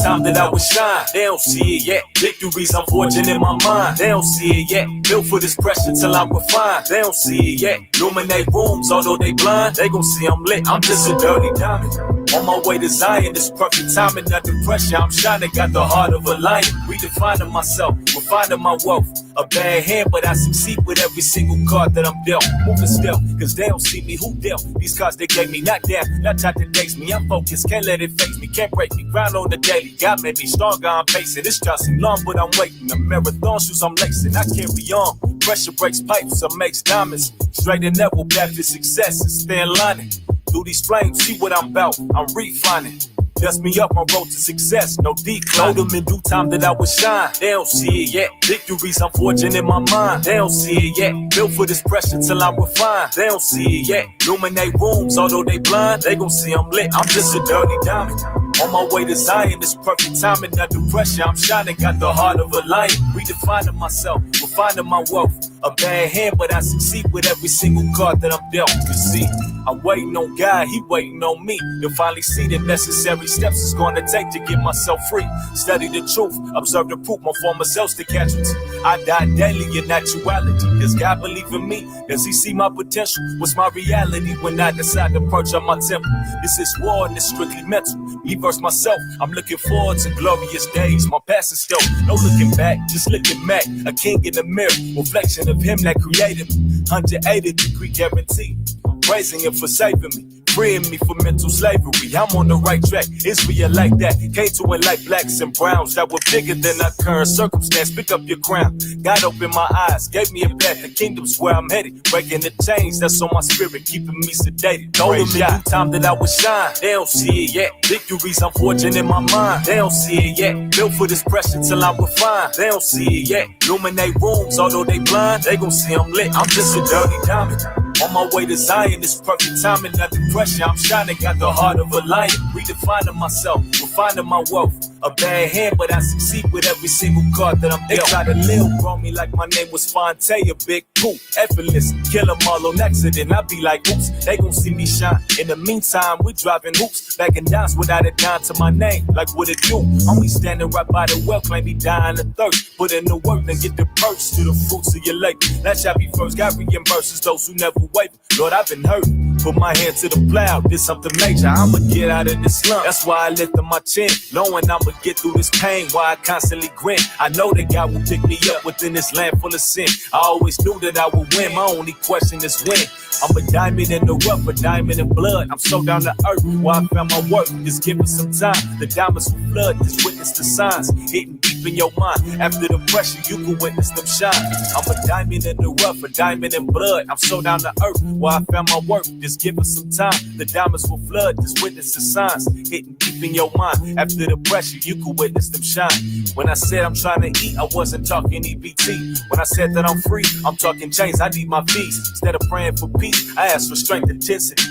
time that I would shine. They don't see it yet. Victories I'm forging in my mind. They don't see it yet. Built for this pressure till I'm refined. They don't see it yet. Illuminate rooms, although they blind. They gon' see I'm lit. I'm just a dirty diamond. On my way to Zion, it's perfect timing, under pressure. I'm shining, got the heart of a lion. Redefining myself, refining my wealth. A bad hand, but I succeed with every single card that I'm dealt. Moving still, cause they don't see me. Who dealt these cards they gave me? Not there, not trying to taste me. I'm focused, can't let it face me, can't break me. Grind on the daily, God made me stronger, I'm pacing. It's just long, but I'm waiting. The marathon shoes I'm lacing, I carry on. Pressure breaks pipes, or makes diamonds. Straight and level, path to success, and stay in lining. Through these flames, see what I'm about, I'm refining. Dust me up my road to success, no decline. Told them in due time that I would shine. They don't see it yet. Victories I'm forging in my mind. They don't see it yet. Built for this pressure till I'm refined. They don't see it yet. Illuminate rooms, although they blind. They gon' see I'm lit. I'm just a dirty diamond. On my way to Zion, it's perfect timing. Under pressure, I'm shining. Got the heart of a lion. Redefining myself, refining my wealth. A bad hand, but I succeed with every single card that I'm dealt. You see, I'm waiting on God, He waiting on me. You'll finally see the necessary steps it's gonna take to get myself free. Study the truth, observe the proof, my former self's the casualty. I die daily in actuality. Does God believe in me? Does He see my potential? What's my reality when I decide to purge on my temple? This is war and it's strictly mental. Me versus myself, I'm looking forward to glorious days. My past is still no looking back, just looking back. A king in the mirror, reflection of Him that created me. 180 degree guarantee. Praising Him for saving me, freeing me from mental slavery. I'm on the right track, it's real like that. Came to it like blacks and browns that were bigger than our current circumstance. Pick up your crown. God opened my eyes, gave me a path. The kingdom's where I'm headed, breaking the chains that's on my spirit, keeping me sedated. Told them in due time that I would shine. They don't see it yet. Victories I'm forging in my mind. They don't see it yet. Built for this pressure till I'm refined. They don't see it yet. Illuminate rooms, although they blind. They gon' see I'm lit. I'm just a dirty diamond. On my way to Zion, it's perfect timing. Under pressure, I'm shining. Got the heart of a lion. Redefining myself, refining my wealth. A bad hand, but I succeed with every single card that I'm dealt. They try to live, grow me like my name was Fonte, a big poop. Effortless, kill them all on accident. I be like, oops, they gon' see me shine. In the meantime, we driving hoops, back and downs without a dime to my name. Like what it do? Only standing right by the well, claim me dying of thirst. Put in the work, then get the perks to the fruits of your labor. That shall be first. God reimburses those who never waver. Lord, I've been hurt. Put my hand to the plow, did something major. I'ma get out of this slump. That's why I lift up my chin, knowing I'ma get through this pain. Why I constantly grin. I know that God will pick me up within this land full of sin. I always knew that I would win. My only question is when. I'm a diamond in the rough, a diamond in blood. I'm so down to earth. Where I found my work. Just give it some time. The diamonds will flood. Just witness the signs hitting deep in your mind. After the pressure, you can witness them shine. I'm a diamond in the rough, a diamond in blood. I'm so down to earth. Where I found my work. Just give it some time. The diamonds will flood. Just witness the signs hitting deep in your mind. After the pressure, you can witness them shine. When I said I'm trying to eat, I wasn't talking EBT. When I said that I'm free, I'm talking chains. I need my peace. Instead of praying for peace, I ask for strength and intensity.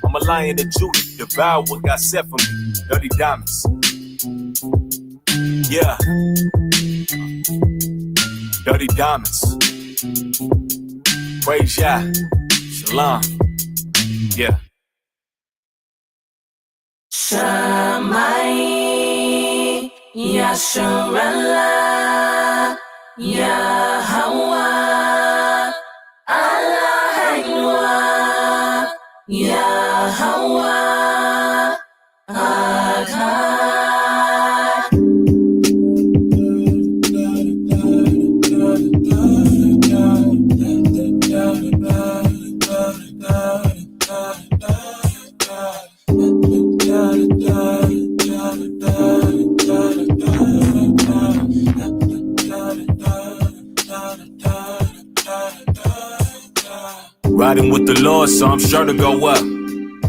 I'm a lion of Judah, devour what God set for me. Dirty diamonds. Yeah. Dirty diamonds. Praise Yah. Shalom. Yeah. Shamai Yasharallah Yahweh Allah Yahweh Adonai. Riding with the Lord, so I'm sure to go up.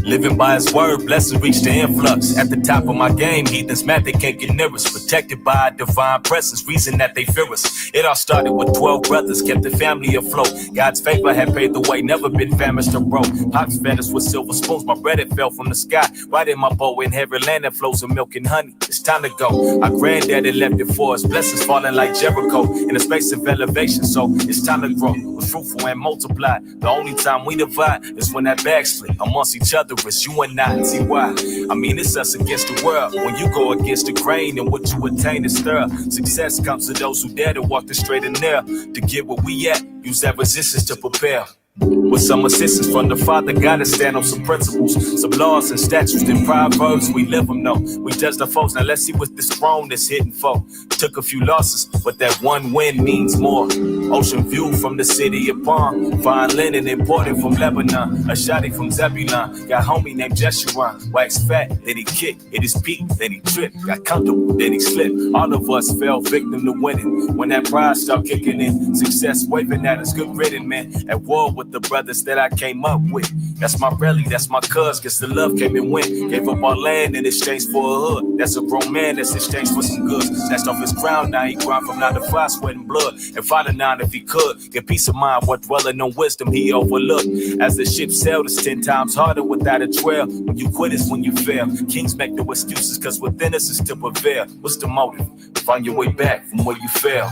Living by His word, blessings reach the influx. At the top of my game, heathens mad they can't get near us. Protected by a divine presence, reason that they fear us. It all started with 12 brothers, kept the family afloat. God's favor had paved the way, never been famished or broke. Pops fed us with silver spoons, my bread it fell from the sky. Right in my bowl in heaven land that flows with milk and honey. It's time to go. Our granddaddy left it for us, blessings falling like Jericho in a space of elevation. So it's time to grow, we're fruitful and multiply. The only time we divide is when that bag split amongst each other thunderous, you and I, T.Y. I mean, it's us against the world. When you go against the grain and what you attain is stir. Success comes to those who dare to walk the straight and narrow. To get where we at, use that resistance to prepare. With some assistance from the Father, gotta stand on some principles, some laws and statutes and proverbs. We live them, though. We judge the folks. Now let's see what this throne is hitting for. Took a few losses, but that one win means more. Ocean view from the city of Palm. Fine linen imported from Lebanon. A shotty from Zebulon. Got homie named Jeshurun. Wax fat, then he kicked. Hit his peak, then he tripped. Got comfortable, then he slipped. All of us fell victim to winning. When that pride start kicking in, success waving at us, good riddance, man. At war with the brothers that I came up with. That's my rally, that's my cuz. Guess the love came and went. Gave up our land in exchange for a hood. That's a grown man that's exchanged for some goods. Snatched off his crown, now he grind from 9 to 5, sweat and blood. And fight a 9 if he could. Get peace of mind, what dwelling on wisdom he overlooked. As the ship sailed, it's 10 times harder without a trail. When you quit is when you fail. Kings make no excuses, cause within us is to prevail. What's the motive? Find your way back from where you fell.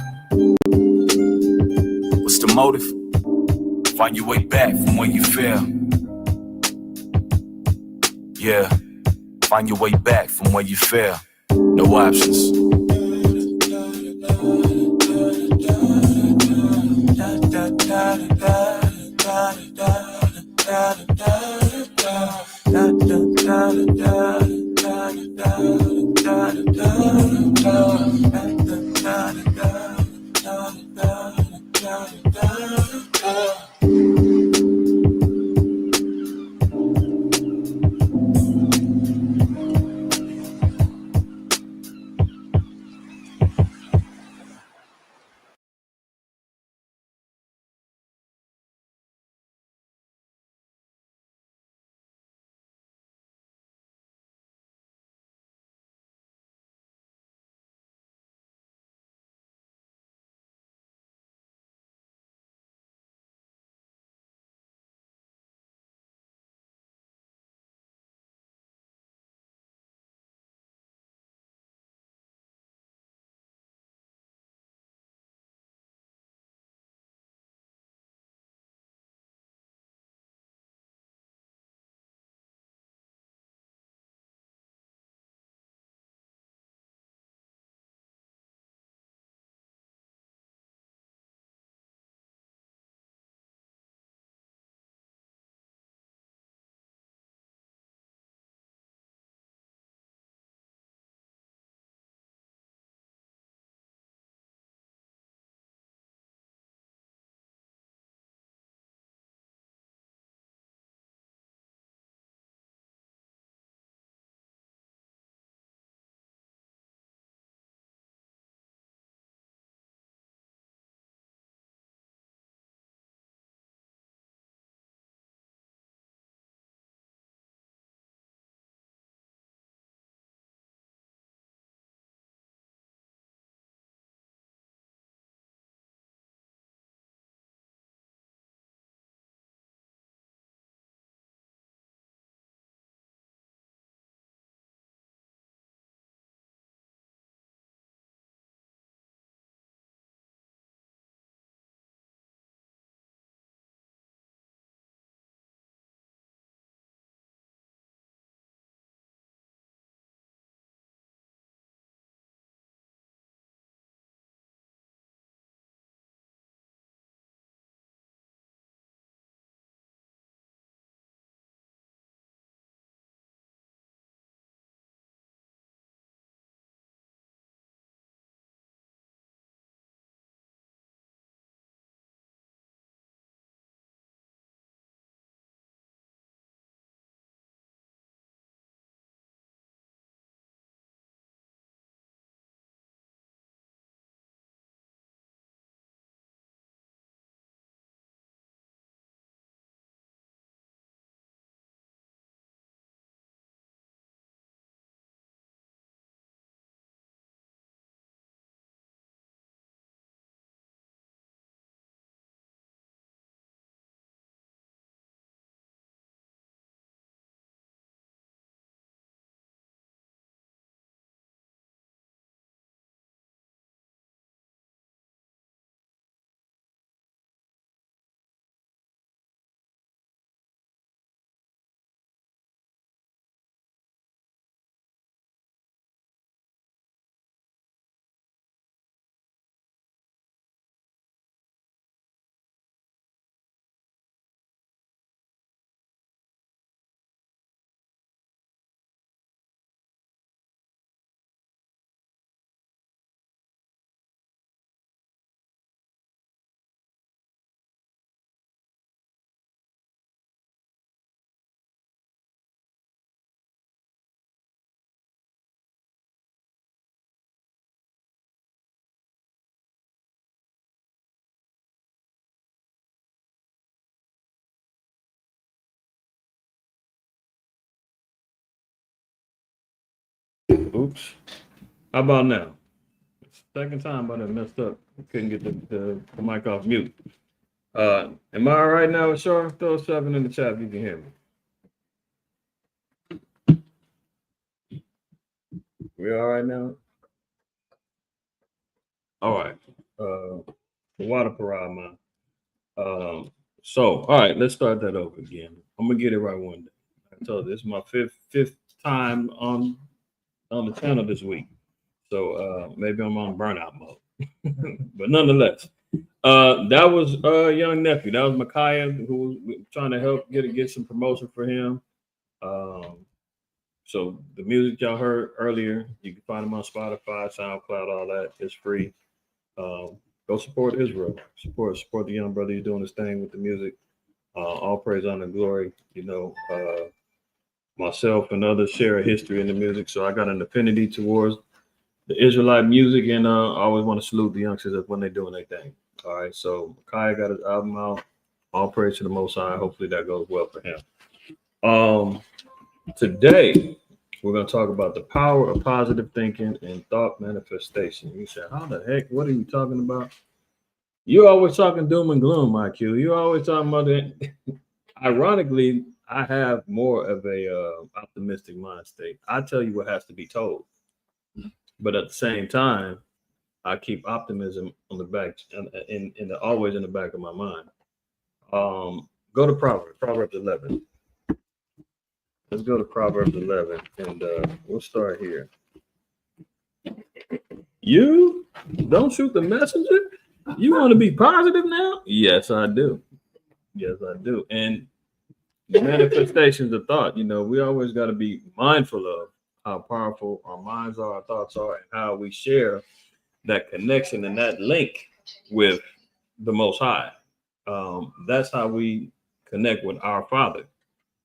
What's the motive? Find your way back from where you fell. Yeah, find your way back from where you fell. No options. Oops. How about now? Second time I done messed up. Couldn't get the mic off mute. Am I all right now, Shar? Throw a 7 in the chat if you can hear me. We all right now? All right. The water parade, man. All right, let's start that over again. I'm gonna get it right one day. I told you this is my fifth time on the channel this week. So maybe I'm on burnout mode. But nonetheless, that was young nephew. That was Micaiah, who was trying to help get some promotion for him. So the music y'all heard earlier, you can find them on Spotify, SoundCloud, all that. It's free. Go support Israel. Support the young brother. He's doing his thing with the music. All praise, honor, and glory. Myself and others share a history in the music, so I got an affinity towards the Israelite music, and I always want to salute the youngsters when they're doing their thing. All right, so Micaiah got his album out. All praise to the Most High. Hopefully that goes well for him. Today we're going to talk about the power of positive thinking and thought manifestation. You said, how the heck? What are you talking about? You always talking doom and gloom, IQ. You always talking about that. Ironically, I have more of a optimistic mind state. I tell you what has to be told, but at the same time, I keep optimism on the back and always in the back of my mind. Go to Proverbs 11. Let's go to Proverbs 11, and we'll start here. You don't shoot the messenger. You want to be positive now? Yes, I do. Yes, I do. And the manifestations of thought, we always got to be mindful of how powerful our minds are, our thoughts are, and how we share that connection and that link with the Most High. That's how we connect with our Father,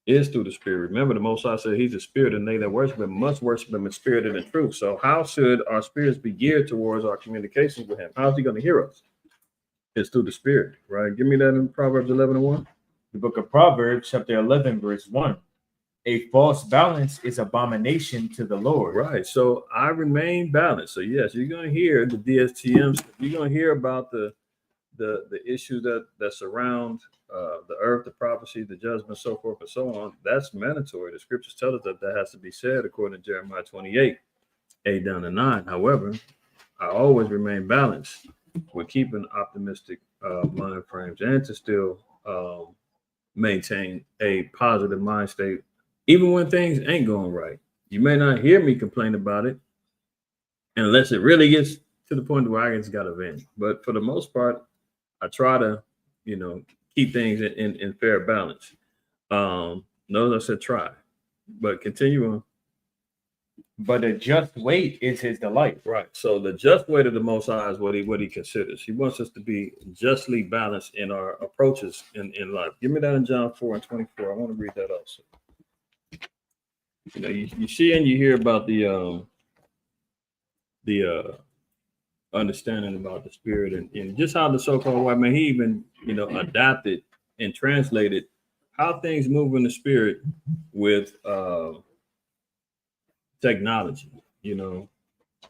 is through the Spirit. Remember, the Most High said he's a spirit, and they that worship him must worship him in spirit and in truth. So how should our spirits be geared towards our communications with him? How's he going to hear us? It's through the Spirit, right? Give me that in Proverbs 11:1. The book of Proverbs, chapter 11, verse 1. A false balance is abomination to the Lord. Right. So I remain balanced. So yes, you're going to hear the DSTMs. You're going to hear about the issues that surround the earth, the prophecy, the judgment, so forth and so on. That's mandatory. The scriptures tell us that has to be said according to Jeremiah 28, 8 down to 9. However, I always remain balanced with keeping optimistic mind frames and to still maintain a positive mind state, even when things ain't going right. You may not hear me complain about it unless it really gets to the point where I just got to vent. But for the most part, I try to, keep things in fair balance. Notice I said try, but continue on. But a just weight is his delight. Right. So the just weight of the Most High is what he considers. He wants us to be justly balanced in our approaches in life. Give me that in John 4:24. I want to read that also. You see and you hear about the understanding about the Spirit and just how the so-called white man, he even, adapted and translated how things move in the Spirit with technology.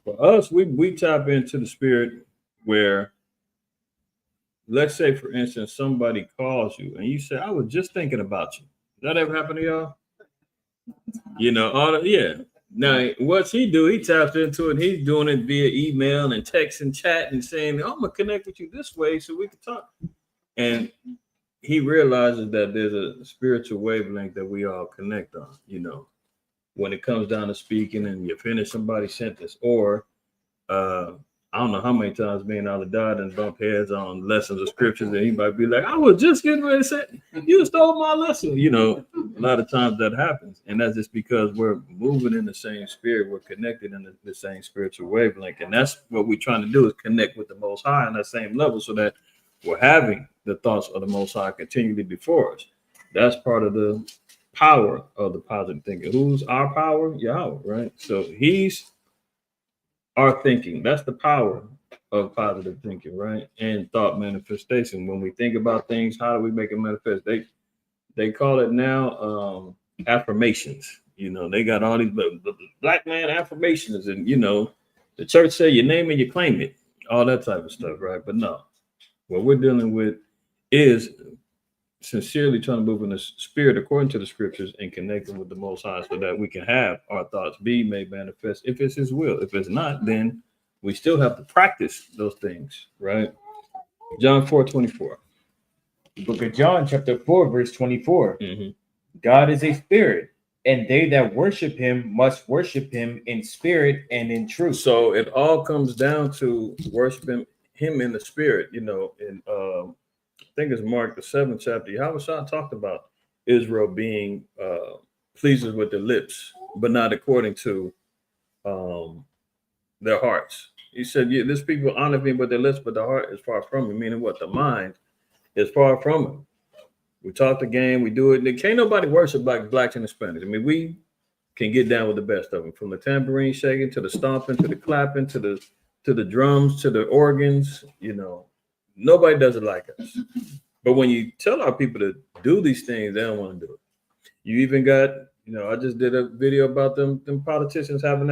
For us, we tap into the Spirit where, let's say, for instance, somebody calls you and you say, I was just thinking about you. Does that ever happen to y'all? Yeah. Now, what's he do? He taps into it. He's doing it via email and text and chat and saying, I'm going to connect with you this way so we can talk. And he realizes that there's a spiritual wavelength that we all connect on, when it comes down to speaking and you finish somebody's sentence, or I don't know how many times me and Ollie died and bumped heads on lessons of scriptures, and he might be like, I was just getting ready to say, you stole my lesson. A lot of times that happens. And that's just because we're moving in the same spirit. We're connected in the same spiritual wavelength. And that's what we're trying to do, is connect with the Most High on that same level so that we're having the thoughts of the Most High continually before us. That's part of the power of the positive thinking. Who's our power? Yahweh, right? So he's our thinking. That's the power of positive thinking, right? And thought manifestation. When we think about things, how do we make it manifest? They call it now affirmations. You know, they got all these black man affirmations, and you know, the church say your name and you claim it, all that type of stuff, right? But no, what we're dealing with is sincerely trying to move in the spirit according to the scriptures and connecting with the Most High, so that we can have our thoughts be made manifest if it's His will. If it's not, then we still have to practice those things, right? John 4:24. The book of John, chapter 4, verse 24. Mhm. God is a spirit, and they that worship him must worship him in spirit and in truth. So it all comes down to worshiping Him in the spirit. You know, in I think it's Mark the 7th chapter. Yahushua talked about Israel being pleasers with the lips, but not according to their hearts. He said, yeah, this people honor me with their lips, but the heart is far from me. Meaning what? The mind is far from him. We talk the game, we do it. And can't nobody worship like blacks and Hispanics. I mean, we can get down with the best of them, from the tambourine shaking to the stomping to the clapping to the drums to the organs. You know, nobody does it like us. But when you tell our people to do these things, they don't want to do it. You even got, you know, I just did a video about them politicians having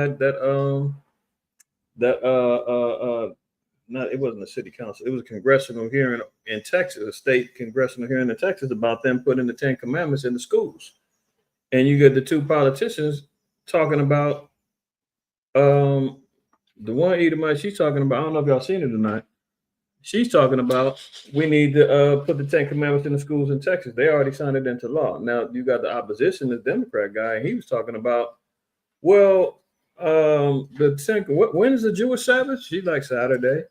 not, it wasn't a city council, it was a congressional hearing in Texas, a state congressional hearing in Texas about them putting the 10 commandments in the schools. And you get the two politicians talking about the one Edomite, she's talking about, I don't know if y'all seen it tonight. She's talking about we need to put the 10 commandments in the schools in Texas. They already signed it into law. Now you got the opposition, the Democrat guy, and he was talking about, well, the 10, when's the Jewish Sabbath? She's like Saturday.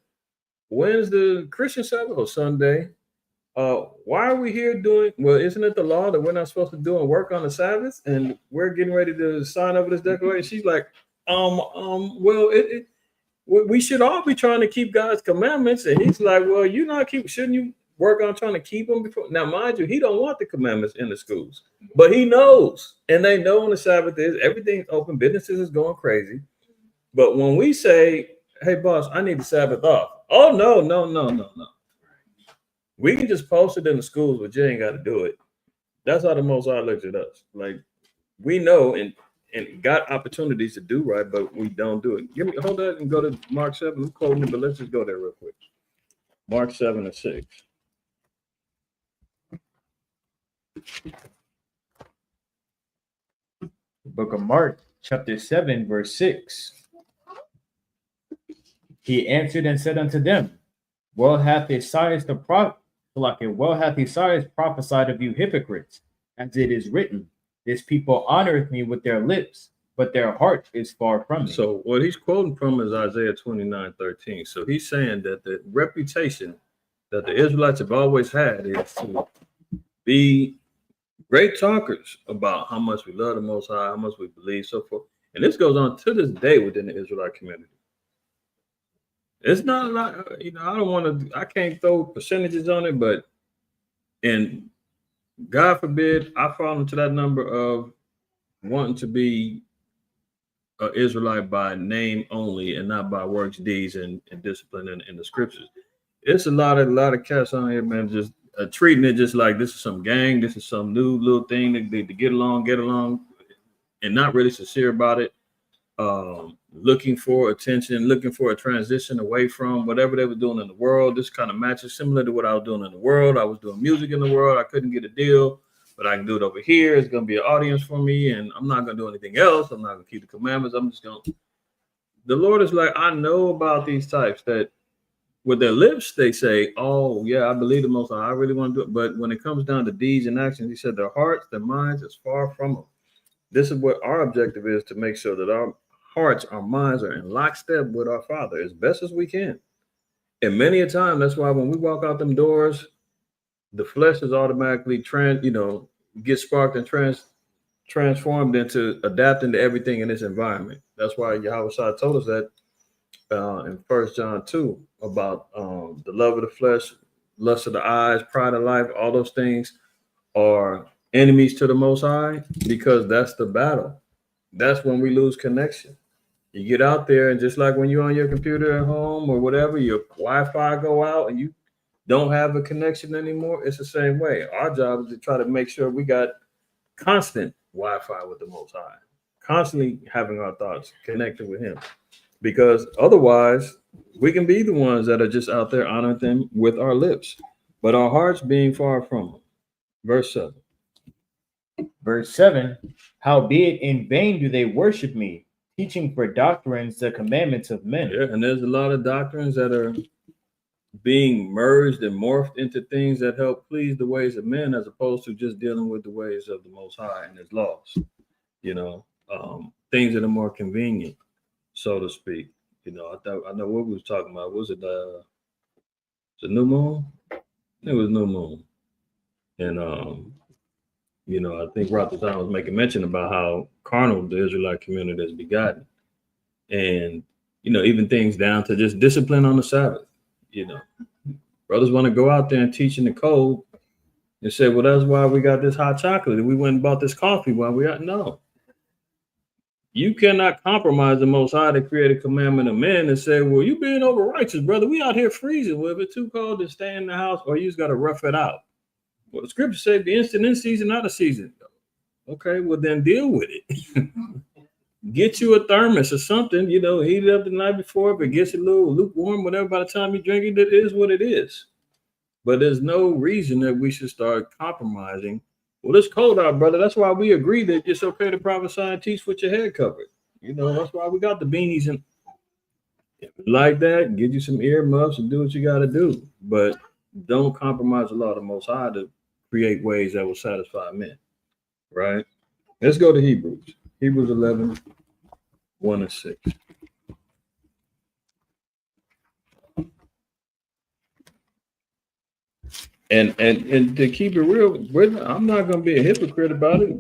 When's the Christian Sabbath? Or Sunday? Why are we here doing? Well, isn't it the law that we're not supposed to do and work on the Sabbath? And we're getting ready to sign over this declaration. She's like, well, we should all be trying to keep God's commandments. And he's like, well, shouldn't you work on trying to keep them before? Now, mind you, he don't want the commandments in the schools, but he knows, and they know when the Sabbath is, everything's open, businesses is going crazy. But when we say, hey, boss, I need the Sabbath off. Oh, no. We can just post it in the schools, but you ain't got to do it. That's how the Most High looks at us. Like, we know and got opportunities to do right, but we don't do it. Hold that and go to Mark 7. I'm quoting it, but let's just go there real quick. Mark 7:6. Book of Mark, chapter 7, verse 6. He answered and said unto them, well hath Isaiah prophesied of you hypocrites, as it is written, this people honoreth me with their lips, but their heart is far from me. So what he's quoting from is Isaiah 29:13. So he's saying that the reputation that the Israelites have always had is to be great talkers about how much we love the Most High, how much we believe, so forth. And this goes on to this day within the Israelite community. It's not like, I can't throw percentages on it, but, and God forbid I fall into that number of wanting to be an Israelite by name only and not by works, deeds, and discipline in the scriptures. It's a lot of cats on here, man, just treating it just like this is some gang, this is some new little thing to get along, and not really sincere about it. Looking for attention, looking for a transition away from whatever they were doing in the world. This kind of matches similar to what I was doing in the world. I was doing music in the world. I couldn't get a deal, but I can do it over here. It's going to be an audience for me, and I'm not going to do anything else. I'm not going to keep the commandments. I'm just going to. The Lord is like, I know about these types that with their lips, they say, oh, yeah, I believe the Most High. I really want to do it. But when it comes down to deeds and actions, he said their hearts, their minds is far from them. This is what our objective is, to make sure that our hearts, our minds are in lockstep with our Father as best as we can. And many a time, that's why when we walk out them doors, the flesh is automatically gets sparked and transformed into adapting to everything in this environment. That's why Yahushua told us that in 1 John 2 about the love of the flesh, lust of the eyes, pride of life. All those things are enemies to the Most High, because that's the battle. That's when we lose connection. You get out there, and just like when you're on your computer at home or whatever, your Wi-Fi go out and you don't have a connection anymore, it's the same way. Our job is to try to make sure we got constant Wi-Fi with the Most High, constantly having our thoughts connected with Him, because otherwise we can be the ones that are just out there honoring Him with our lips, but our hearts being far from Him. Verse 7. Verse 7, howbeit in vain do they worship me, teaching for doctrines the commandments of men. Yeah, and there's a lot of doctrines that are being merged and morphed into things that help please the ways of men, as opposed to just dealing with the ways of the Most High and His laws. Things that are more convenient, so to speak. I know what we was talking about. Was it the new moon? It was new moon, and I think Rothstein was making mention about how carnal the Israelite community has begotten, and even things down to just discipline on the Sabbath. Brothers want to go out there and teach in the cold and say, well, that's why we got this hot chocolate. We went and bought this coffee while we got no. You cannot compromise the Most High to create a commandment of men and say, well, you being over righteous, brother. We out here freezing. Well, if it's too cold to stay in the house, or you just got to rough it out. Well, the scripture said be instant in season, out of season. Okay, well, then deal with it. Get you a thermos or something, heat it up the night before. If it gets a little lukewarm, whatever, by the time you drink it, it is what it is. But there's no reason that we should start compromising. Well, it's cold out, brother. That's why we agree that it's okay to prophesy and teach with your head covered. That's why we got the beanies and like that. Get you some earmuffs and do what you got to do. But don't compromise the law of the Most High to create ways that will satisfy men. Right? Let's go to Hebrews. Hebrews 11, 1 and 6. And to keep it real, I'm not going to be a hypocrite about it.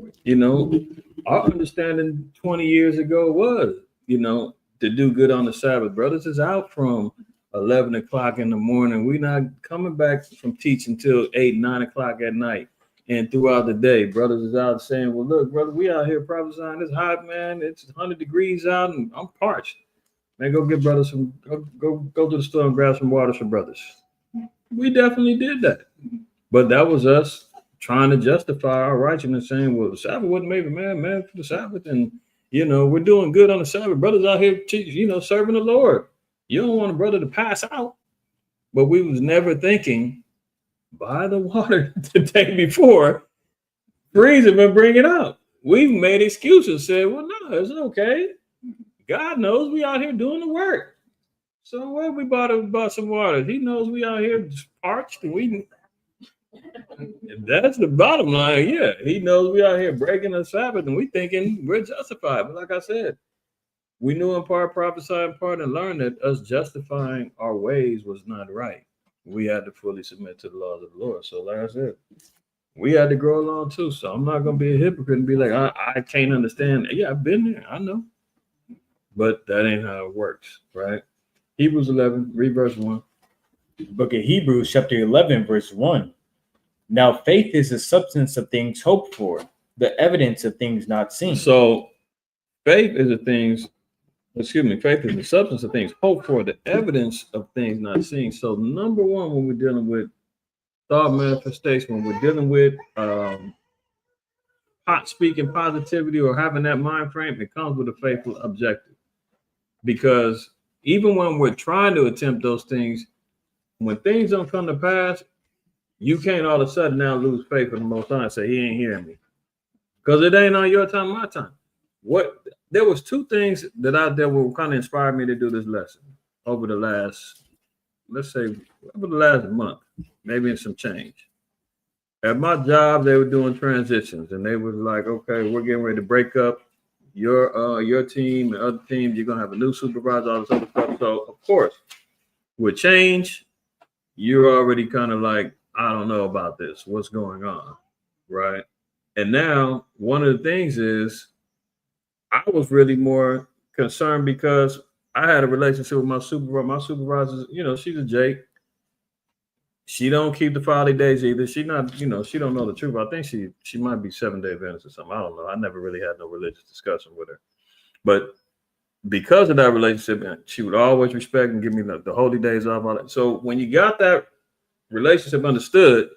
Our understanding 20 years ago was, to do good on the Sabbath. Brothers is out from 11 o'clock in the morning. We're not coming back from teaching till 8, 9 o'clock at night. And throughout the day, brothers is out saying, well, look, brother, we out here prophesying. It's hot, man. It's 100 degrees out and I'm parched. Man, go get brothers some, go to the store and grab some water for brothers. We definitely did that. But that was us trying to justify our righteousness, saying, well, the Sabbath wasn't made for man for the Sabbath. And, we're doing good on the Sabbath. Brothers out here, serving the Lord. You don't want a brother to pass out. But we was never thinking, buy the water the day before, freeze it and bring it out. We've made excuses, said, well, no, it's okay. God knows we out here doing the work. So what we bought some water? He knows we out here parched and that's the bottom line. Yeah, he knows we out here breaking the Sabbath and we thinking we're justified. But like I said, we knew in part, prophesied in part, and learned that us justifying our ways was not right. We had to fully submit to the laws of the Lord. So like I said, we had to grow along too. So I'm not going to be a hypocrite and be like, I can't understand. Yeah, I've been there. I know. But that ain't how it works, right? Hebrews 11, read verse 1. Book of Hebrews, chapter 11, verse 1. Now faith is the substance of things hoped for, the evidence of things not seen. So faith is the substance of things hoped for, the evidence of things not seen. So number one, when we're dealing with thought manifestation, when we're dealing with speaking positivity or having that mind frame, it comes with a faithful objective. Because even when we're trying to attempt those things, when things don't come to pass, you can't all of a sudden now lose faith in the Most High and say, he ain't hearing me. Because it ain't on your time, my time. There was two things that were kind of inspired me to do this lesson over the last, month, maybe in some change. At my job, they were doing transitions and they was like, okay, we're getting ready to break up your team and other teams. You're going to have a new supervisor, all this other stuff. So, of course, with change, you're already kind of like, I don't know about this. What's going on? Right. And now one of the things is I was really more concerned because I had a relationship with my supervisor. My supervisor, she's a Jake. She don't keep the 5 days either. She not, she don't know the truth. I think she might be 7-day Adventist or something. I don't know. I never really had no religious discussion with her. But because of that relationship, she would always respect and give me the holy days off. All that. So when you got that relationship understood,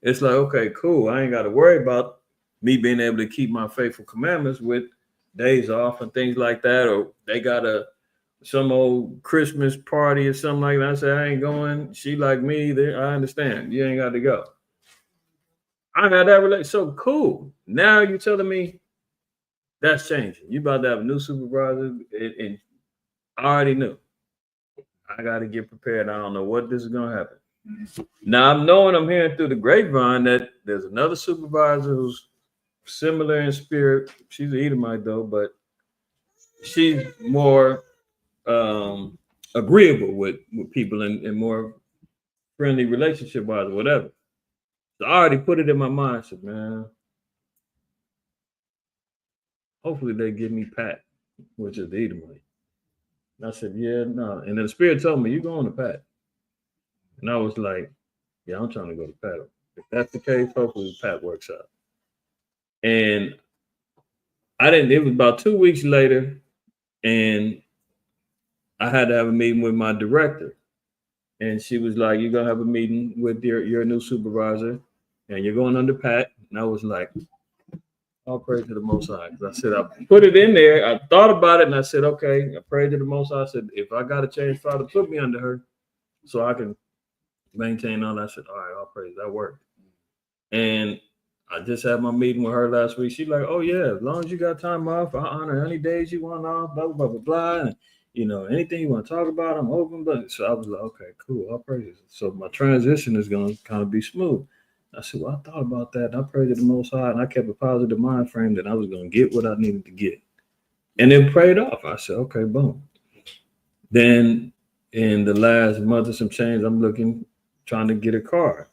it's like, okay, cool. I ain't got to worry about me being able to keep my faithful commandments with days off and things like that, or they got some old Christmas party or something like that. I said, I ain't going. She like me, I understand. You ain't got to go. I had that relation. So cool. Now you're telling me that's changing. You about to have a new supervisor, and I already knew. I got to get prepared. I don't know what this is going to happen. Now I'm hearing through the grapevine that there's another supervisor who's similar in spirit. She's an Edomite though, but she's more agreeable with people and more friendly relationship wise or whatever. So I already put it in my mind. I said, man, hopefully they give me Pat, which is the Edomite. And I said, yeah, no. And then the spirit told me, you going to Pat. And I was like, yeah, I'm trying to go to Pat. If that's the case, hopefully Pat works out. And it was about 2 weeks later, and I had to have a meeting with my director. And she was like, you're going to have a meeting with your new supervisor, and you're going under Pat. And I was like, I'll pray to the Most High. I said, I put it in there. I thought about it, and I said, okay, I prayed to the Most High. I said, if I got to change, Father, put me under her so I can maintain all that. I said, all right, I'll pray. That worked. And I just had my meeting with her last week. She's like, oh, yeah, as long as you got time off, I honor any days you want off, blah, blah, blah, blah. And, anything you want to talk about, I'm open. But so I was like, okay, cool. I'll praise it. So my transition is going to kind of be smooth. I said, well, I thought about that. And I prayed to the Most High, and I kept a positive mind frame that I was going to get what I needed to get. And then prayed off. I said, okay, boom. Then in the last month or some change, I'm trying to get a car.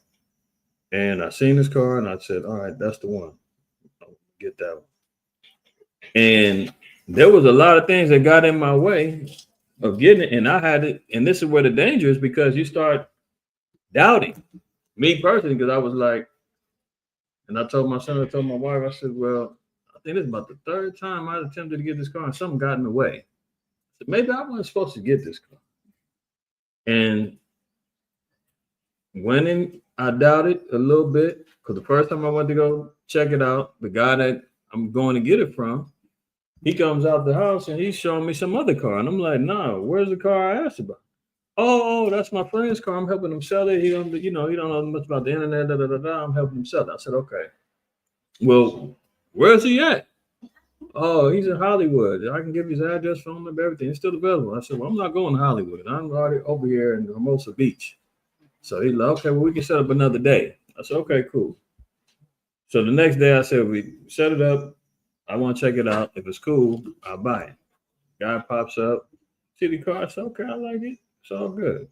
And I seen this car, and I said, all right, that's the one. I'll get that one. And there was a lot of things that got in my way of getting it. And I had it. And this is where the danger is, because you start doubting me personally, because I was like, and I told my son, I told my wife, I said, well, I think this is about the third time I attempted to get this car, and something got in the way. I said, maybe I wasn't supposed to get this car. And went in, I doubted a little bit, because the first time I went to go check it out, the guy that I'm going to get it from, he comes out the house and he's showing me some other car. And I'm like, no, where's the car I asked about? Oh, that's my friend's car. I'm helping him sell it. He don't know much about the internet. I'm helping him sell it. I said, okay. Well, where's he at? Oh, he's in Hollywood. I can give you his address, phone number, everything. It's still available. I said, well, I'm not going to Hollywood. I'm already over here in Hermosa Beach. So he's like, okay, well, we can set up another day. I said, okay, cool. So the next day I said, we set it up. I want to check it out. If it's cool, I'll buy it. Guy pops up, see the car. I said, okay, I like it. It's all good.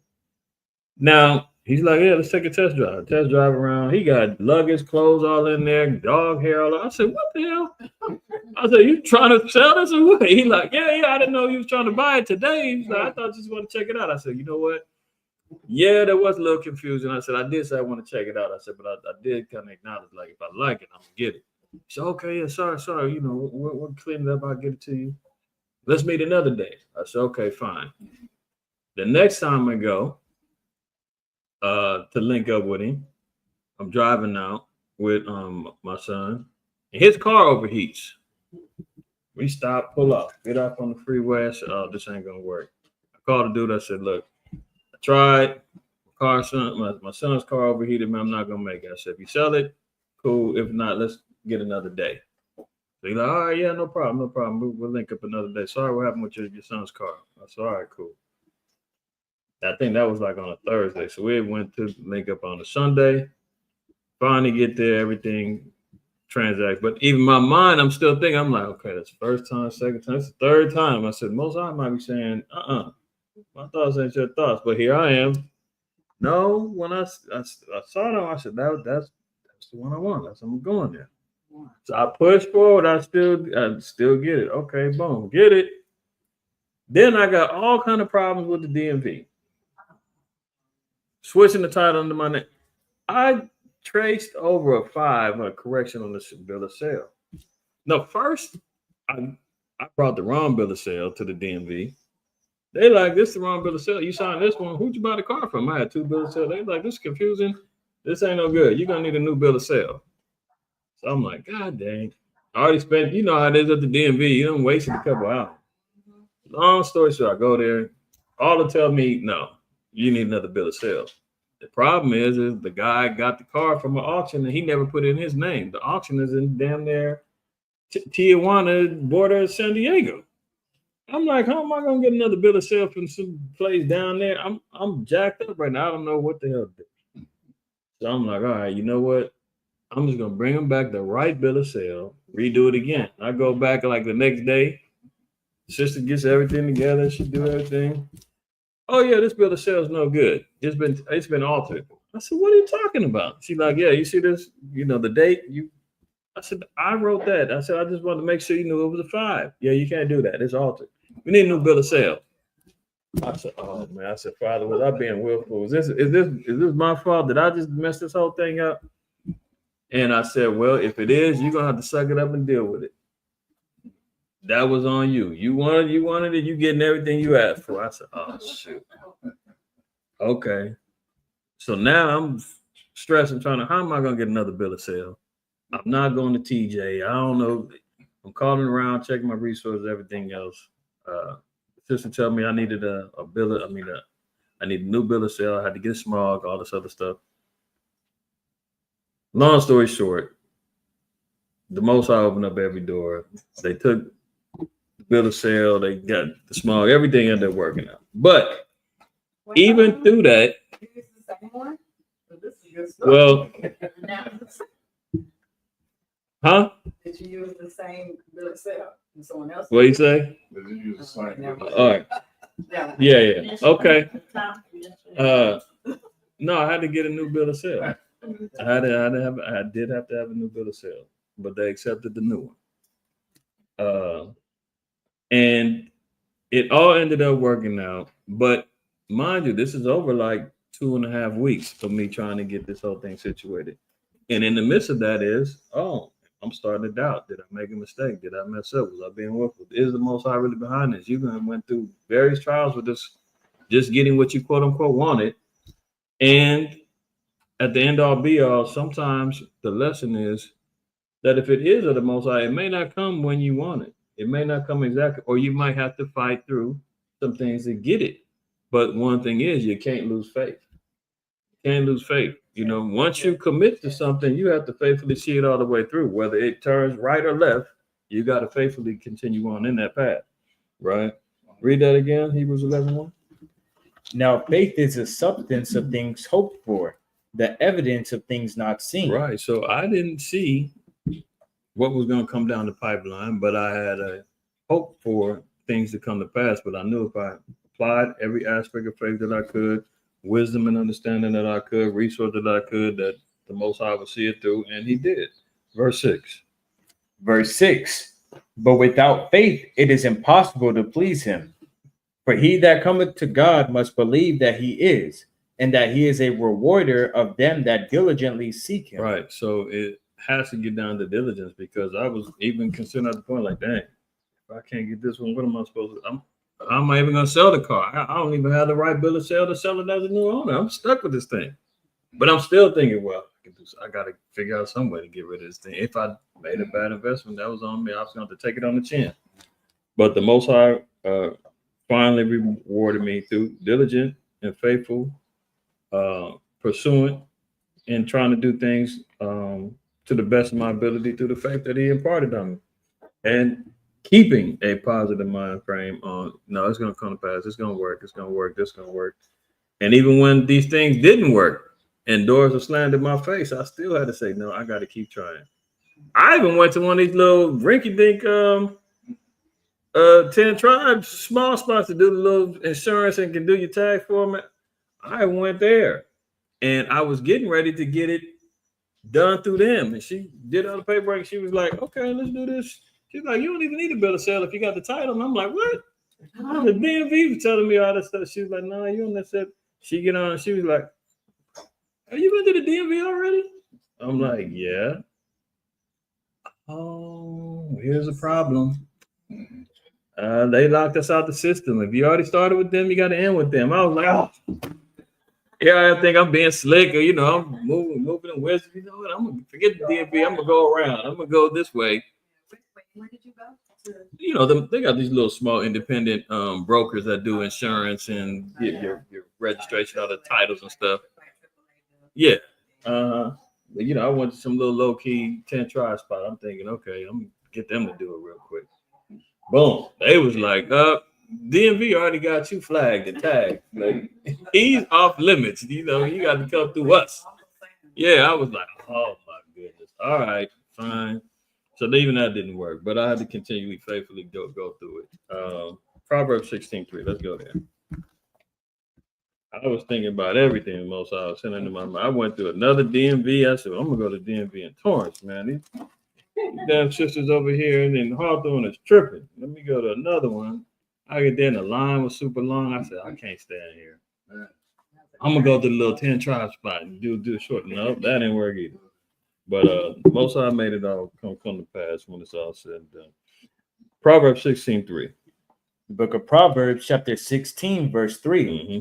Now, he's like, yeah, let's take a test drive. Test drive around. He got luggage, clothes all in there, dog hair all. I said, what the hell? I said, you trying to sell this or what? He like, yeah, I didn't know you was trying to buy it today. He's like, I thought you just want to check it out. I said, you know what? Yeah, there was a little confusion. I said, I did say I want to check it out. I said, but I did kind of acknowledge, like, if I like it, I'm going to get it. He said, okay, yeah, sorry. We'll clean it up. I'll get it to you. Let's meet another day. I said, okay, fine. The next time I go to link up with him, I'm driving out with my son, and his car overheats. We stop, pull off, get off on the freeway. I said, oh, this ain't going to work. I called the dude. I said, look, I tried. My son's car overheated, man. I'm not going to make it. I said, if you sell it, cool. If not, let's get another day. So he's like, all right, yeah, no problem. We'll link up another day. Sorry, what happened with your son's car? I said, all right, cool. I think that was like on a Thursday. So we went to link up on a Sunday. Finally get there, everything transact. But even my mind, I'm still thinking, I'm like, okay, that's the first time, second time, that's the third time. I said, most I might be saying, my thoughts ain't your thoughts. But here I am. No, when I saw them, I said, that's the one I want. That's I'm going there. So I pushed forward. I still get it. Okay, boom, get it. Then I got all kind of problems with the DMV. Switching the title under my name. I traced over a 5 on a correction on the bill of sale. No, first I brought the wrong bill of sale to the DMV. They like, this is the wrong bill of sale. You signed this one. Who'd you buy the car from? I had 2 bills of sale. They like, this is confusing. This ain't no good. You're gonna need a new bill of sale. So I'm like, God dang. I already spent, you know how it is at the DMV. You done wasted a couple hours. Long story short, I go there. All to tell me, no, you need another bill of sale. The problem is the guy got the car from an auction and he never put in his name. The auction is in damn near Tijuana, border of San Diego. I'm like, how am I gonna get another bill of sale from some place down there? I'm jacked up right now. I don't know what the hell to do. So I'm like, all right, you know what? I'm just gonna bring them back the right bill of sale, redo it again. I go back like the next day. Sister gets everything together. She do everything. Oh yeah, this bill of sale is no good. It's been altered. I said, what are you talking about? She's like, yeah, you see this? You know the date. I said, I wrote that. I said, I just wanted to make sure you knew it was a 5. Yeah, you can't do that. It's altered. We need a new bill of sale. I said, oh man. I said, Father, was I being willful? Is this my fault? Did I just mess this whole thing up? And I said, well, if it is, you're gonna have to suck it up and deal with it. That was on you. You wanted it, you getting everything you asked for. I said, oh shoot. Okay. So now I'm stressing, how am I gonna get another bill of sale? I'm not going to TJ. I don't know. I'm calling around, checking my resources, everything else. Sister told me I needed I need a new bill of sale. I had to get smog, all this other stuff. Long story short, the Most High opened up every door. They took the bill of sale. They got the smog, everything ended up working out. But even through that, well, huh? Did you use the same bill of sale and someone else? What you say? All right. Yeah. Okay. No, I had to get a new bill of sale. I did have to have a new bill of sale, but they accepted the new one. And it all ended up working out. But mind you, this is over like 2.5 weeks of me trying to get this whole thing situated. And in the midst of that I'm starting to doubt. Did I make a mistake? Did I mess up? Was I being willful? Is the Most High really behind this? You went through various trials with this, just getting what you quote unquote wanted. And at the end all be all, sometimes the lesson is that if it is of the Most High, it may not come when you want it. It may not come exactly, or you might have to fight through some things to get it. But one thing is, you can't lose faith. You can't lose faith. You know, once you commit to something, you have to faithfully see it all the way through. Whether it turns right or left, you got to faithfully continue on in that path, right? Read that again, Hebrews 11:1. Now, faith is the substance of things hoped for, the evidence of things not seen. Right. So I didn't see what was going to come down the pipeline, but I had a hope for things to come to pass. But I knew if I applied every aspect of faith that I could, wisdom and understanding that I could, resource that I could, that the Most High would see it through, and He did. Verse 6. Verse 6. But without faith, it is impossible to please Him. For he that cometh to God must believe that He is, and that He is a rewarder of them that diligently seek Him. Right. So it has to get down to diligence, because I was even concerned at the point, like, dang, if I can't get this one, what am I supposed to? How am I even going to sell the car? I don't even have the right bill of sale to sell it as a new owner. I'm stuck with this thing. But I'm still thinking, well, I got to figure out some way to get rid of this thing. If I made a bad investment, that was on me. I was going to take it on the chin. But the Most High finally rewarded me through diligent and faithful pursuing and trying to do things to the best of my ability through the faith that He imparted on me. And keeping a positive mind frame on, no, it's going to come to pass. It's going to work. It's going to work. This is going to work. And even when these things didn't work and doors were slammed in my face, I still had to say, no, I got to keep trying. I even went to one of these little rinky-dink 10 tribes, small spots to do the little insurance and can do your tax for me. I went there and I was getting ready to get it done through them. And she did all the paperwork. She was like, okay, let's do this. She's like, you don't even need a bill of sale if you got the title. And I'm like, what? The DMV was telling me all this stuff. She was like, no, you don't necessarily. She get on and she was like, have you been to the DMV already? I'm like, yeah. Oh, here's a problem. They locked us out the system. If you already started with them, you got to end with them. I was like, oh. Yeah, I think I'm being slick, or I'm moving in wisdom. You know what? I'm gonna forget the DMV. I'm gonna go around. I'm gonna go this way. Where did you go? They got these little small independent brokers that do insurance and your registration, all the titles and stuff. Yeah. I went to some little low key 10 try spot. I'm thinking, okay, I'm gonna get them to do it real quick. Boom. They was like, DMV already got you flagged and tagged. Like, he's off limits. You got to come through us. Yeah, I was like, oh my goodness. All right, fine. So even that didn't work, but I had to continually faithfully go through it. Proverbs 16:3. Let's go there. I was thinking about everything most I was sending to my mind. I went through another DMV. I said, I'm gonna go to DMV in Torrance, man. These damn sisters over here and then Hawthorne is tripping. Let me go to another one. I get there and the line was super long. I said, I can't stand here. I'm gonna go to the little 10 tribe spot and do it short. No, that didn't work either. But most I made it all come to pass when it's all said and done. Proverbs 16:3. The book of Proverbs, chapter 16, verse 3. Mm-hmm.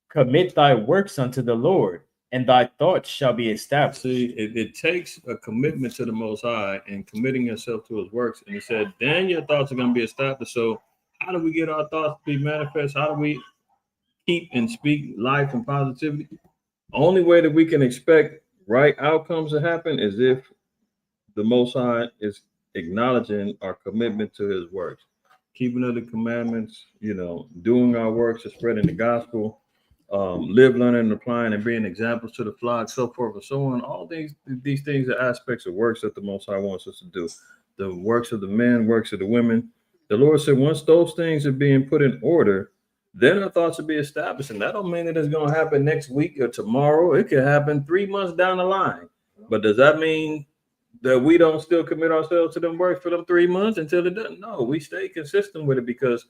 Commit thy works unto the Lord, and thy thoughts shall be established. See, it takes a commitment to the Most High and committing yourself to His works. And He said, then your thoughts are going to be established. So how do we get our thoughts to be manifest? How do we keep and speak life and positivity? Only way that we can expect right outcomes to happen is if the Most High is acknowledging our commitment to His works, keeping of the commandments, doing our works and spreading the gospel, live, learning, and applying, and being examples to the flock, so forth and so on. All these things are aspects of works that the Most High wants us to do. The works of the men, works of the women. The Lord said, once those things are being put in order, then our thoughts will be established. And that don't mean that it's going to happen next week or tomorrow. It could happen 3 months down the line. But does that mean that we don't still commit ourselves to them works for them 3 months until it doesn't? No, we stay consistent with it, because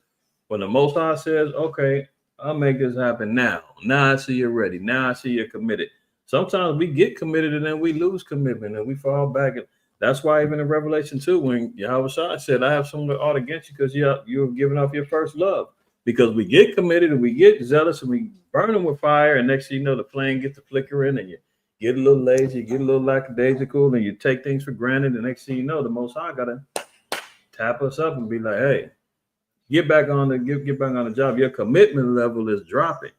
when the Most High says, okay, I'll make this happen now. Now I see you're ready. Now I see you're committed. Sometimes we get committed and then we lose commitment and we fall back. And that's why even in Revelation 2, when Yahweh said, I have something ought against you because you have given up your first love. Because we get committed and we get zealous and we burn them with fire, and next thing you know, the flame gets to flickering and you get a little lazy, you get a little lackadaisical, and you take things for granted. And next thing you know, the Most High got to tap us up and be like, hey, get back on the job. Your commitment level is dropping.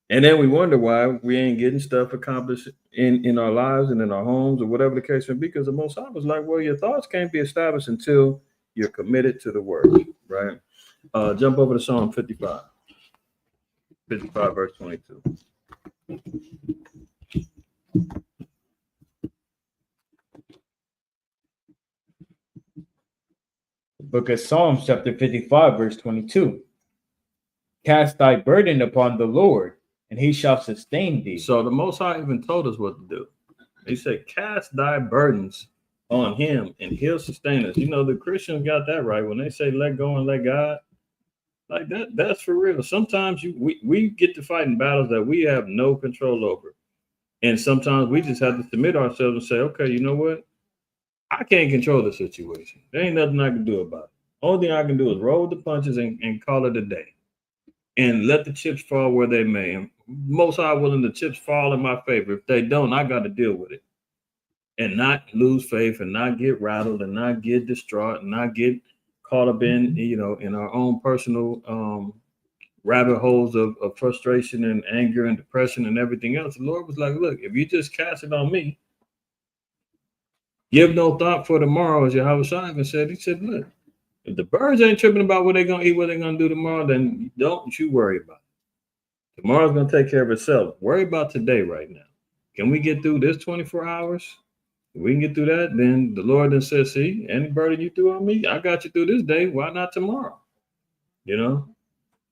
And then we wonder why we ain't getting stuff accomplished in our lives and in our homes or whatever the case may be, because the Most High was like, well, your thoughts can't be established until you're committed to the work, right? Jump over to Psalm 55 verse 22. Book of Psalms, chapter 55, verse 22. Cast thy burden upon the Lord, and He shall sustain thee. So the Most High even told us what to do. He said, cast thy burdens on Him, and He'll sustain us. The Christians got that right. When they say let go and let God, like that's for real. Sometimes we get to fighting battles that we have no control over. And sometimes we just have to submit ourselves and say, okay, you know what? I can't control the situation. There ain't nothing I can do about it. Only thing I can do is roll the punches and call it a day. And let the chips fall where they may. And Most High willing the chips fall in my favor. If they don't, I got to deal with it. And not lose faith and not get rattled and not get distraught and not get caught up in, in our own personal rabbit holes of frustration and anger and depression and everything else. The Lord was like, look, if you just cast it on me, give no thought for tomorrow, as Yahweh even said. He said, look, if the birds ain't tripping about what they're going to eat, what they're going to do tomorrow, then don't you worry about it. Tomorrow's going to take care of itself. Worry about today right now. Can we get through this 24 hours? If we can get through that, then the Lord then says, see, any burden you threw on me, I got you through this day. Why not tomorrow?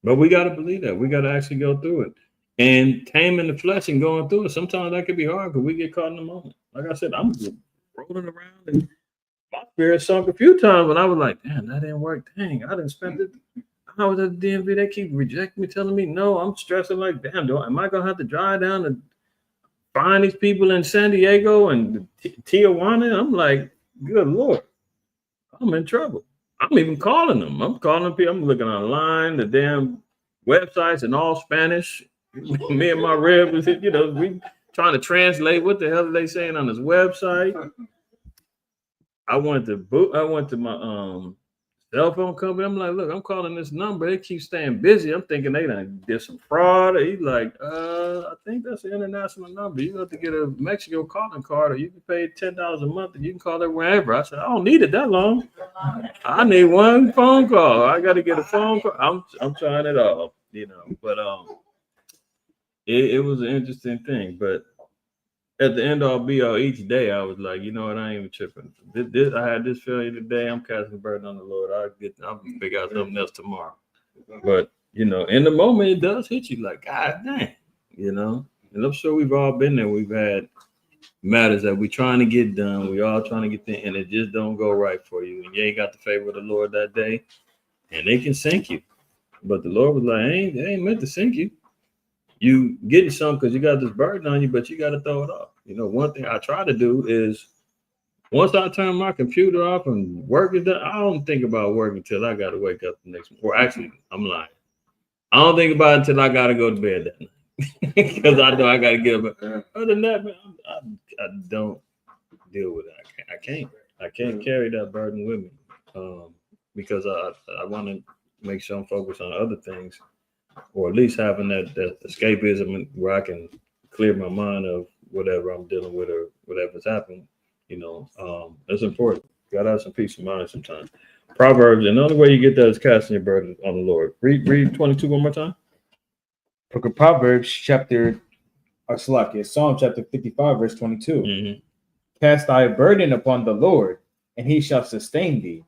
But we got to believe that. We got to actually go through it. And taming the flesh and going through it, sometimes that could be hard because we get caught in the moment. Like I said, I'm rolling around and my spirit sunk a few times when I was like, damn, that didn't work. Dang, I didn't spend it. I was at the DMV. They keep rejecting me, telling me, no, I'm stressing like, damn, am I going to have to drive down and find these people in San Diego and Tijuana? I'm like, good Lord, I'm in trouble. I'm even calling them. I'm calling people. I'm looking online, the damn websites in all Spanish, Me and my rib was, we trying to translate what the hell are they saying on this website. I went to my cell phone company. I'm like, look, I'm calling this number. They keep staying busy. I'm thinking they done did some fraud. He's like, I think that's an international number. You have to get a Mexico calling card, or you can pay $10 a month and you can call it wherever. I said, I don't need it that long. I need one phone call. I got to get a phone call. I'm trying it all, but it was an interesting thing. But at the end all be all, each day I was like, you know what, I ain't even tripping. I had this failure today. I'm casting the burden on the Lord. I'll figure out something else tomorrow. But in the moment it does hit you like, God dang, and I'm sure we've all been there. We've had matters that we're trying to get done. We all trying to get there, and it just don't go right for you. And you ain't got the favor of the Lord that day, and they can sink you. But the Lord was like, they ain't meant to sink you. You getting some because you got this burden on you, but you got to throw it off. One thing I try to do is once I turn my computer off and work is done, I don't think about work until I got to wake up the next morning. Or actually, I'm lying. I don't think about it until I got to go to bed that night because I know I got to get up. Other than that, man, I don't deal with it. I can't carry that burden with me because I want to make sure I'm focused on other things. Or at least having that escapism where I can clear my mind of whatever I'm dealing with or whatever's happened. That's important. You gotta have some peace of mind sometimes. Proverbs, and the only way you get that is casting your burden on the Lord. Read 22 one more time. Book of Proverbs, Psalm chapter 55, verse 22. Mm-hmm. Cast thy burden upon the Lord, and he shall sustain thee.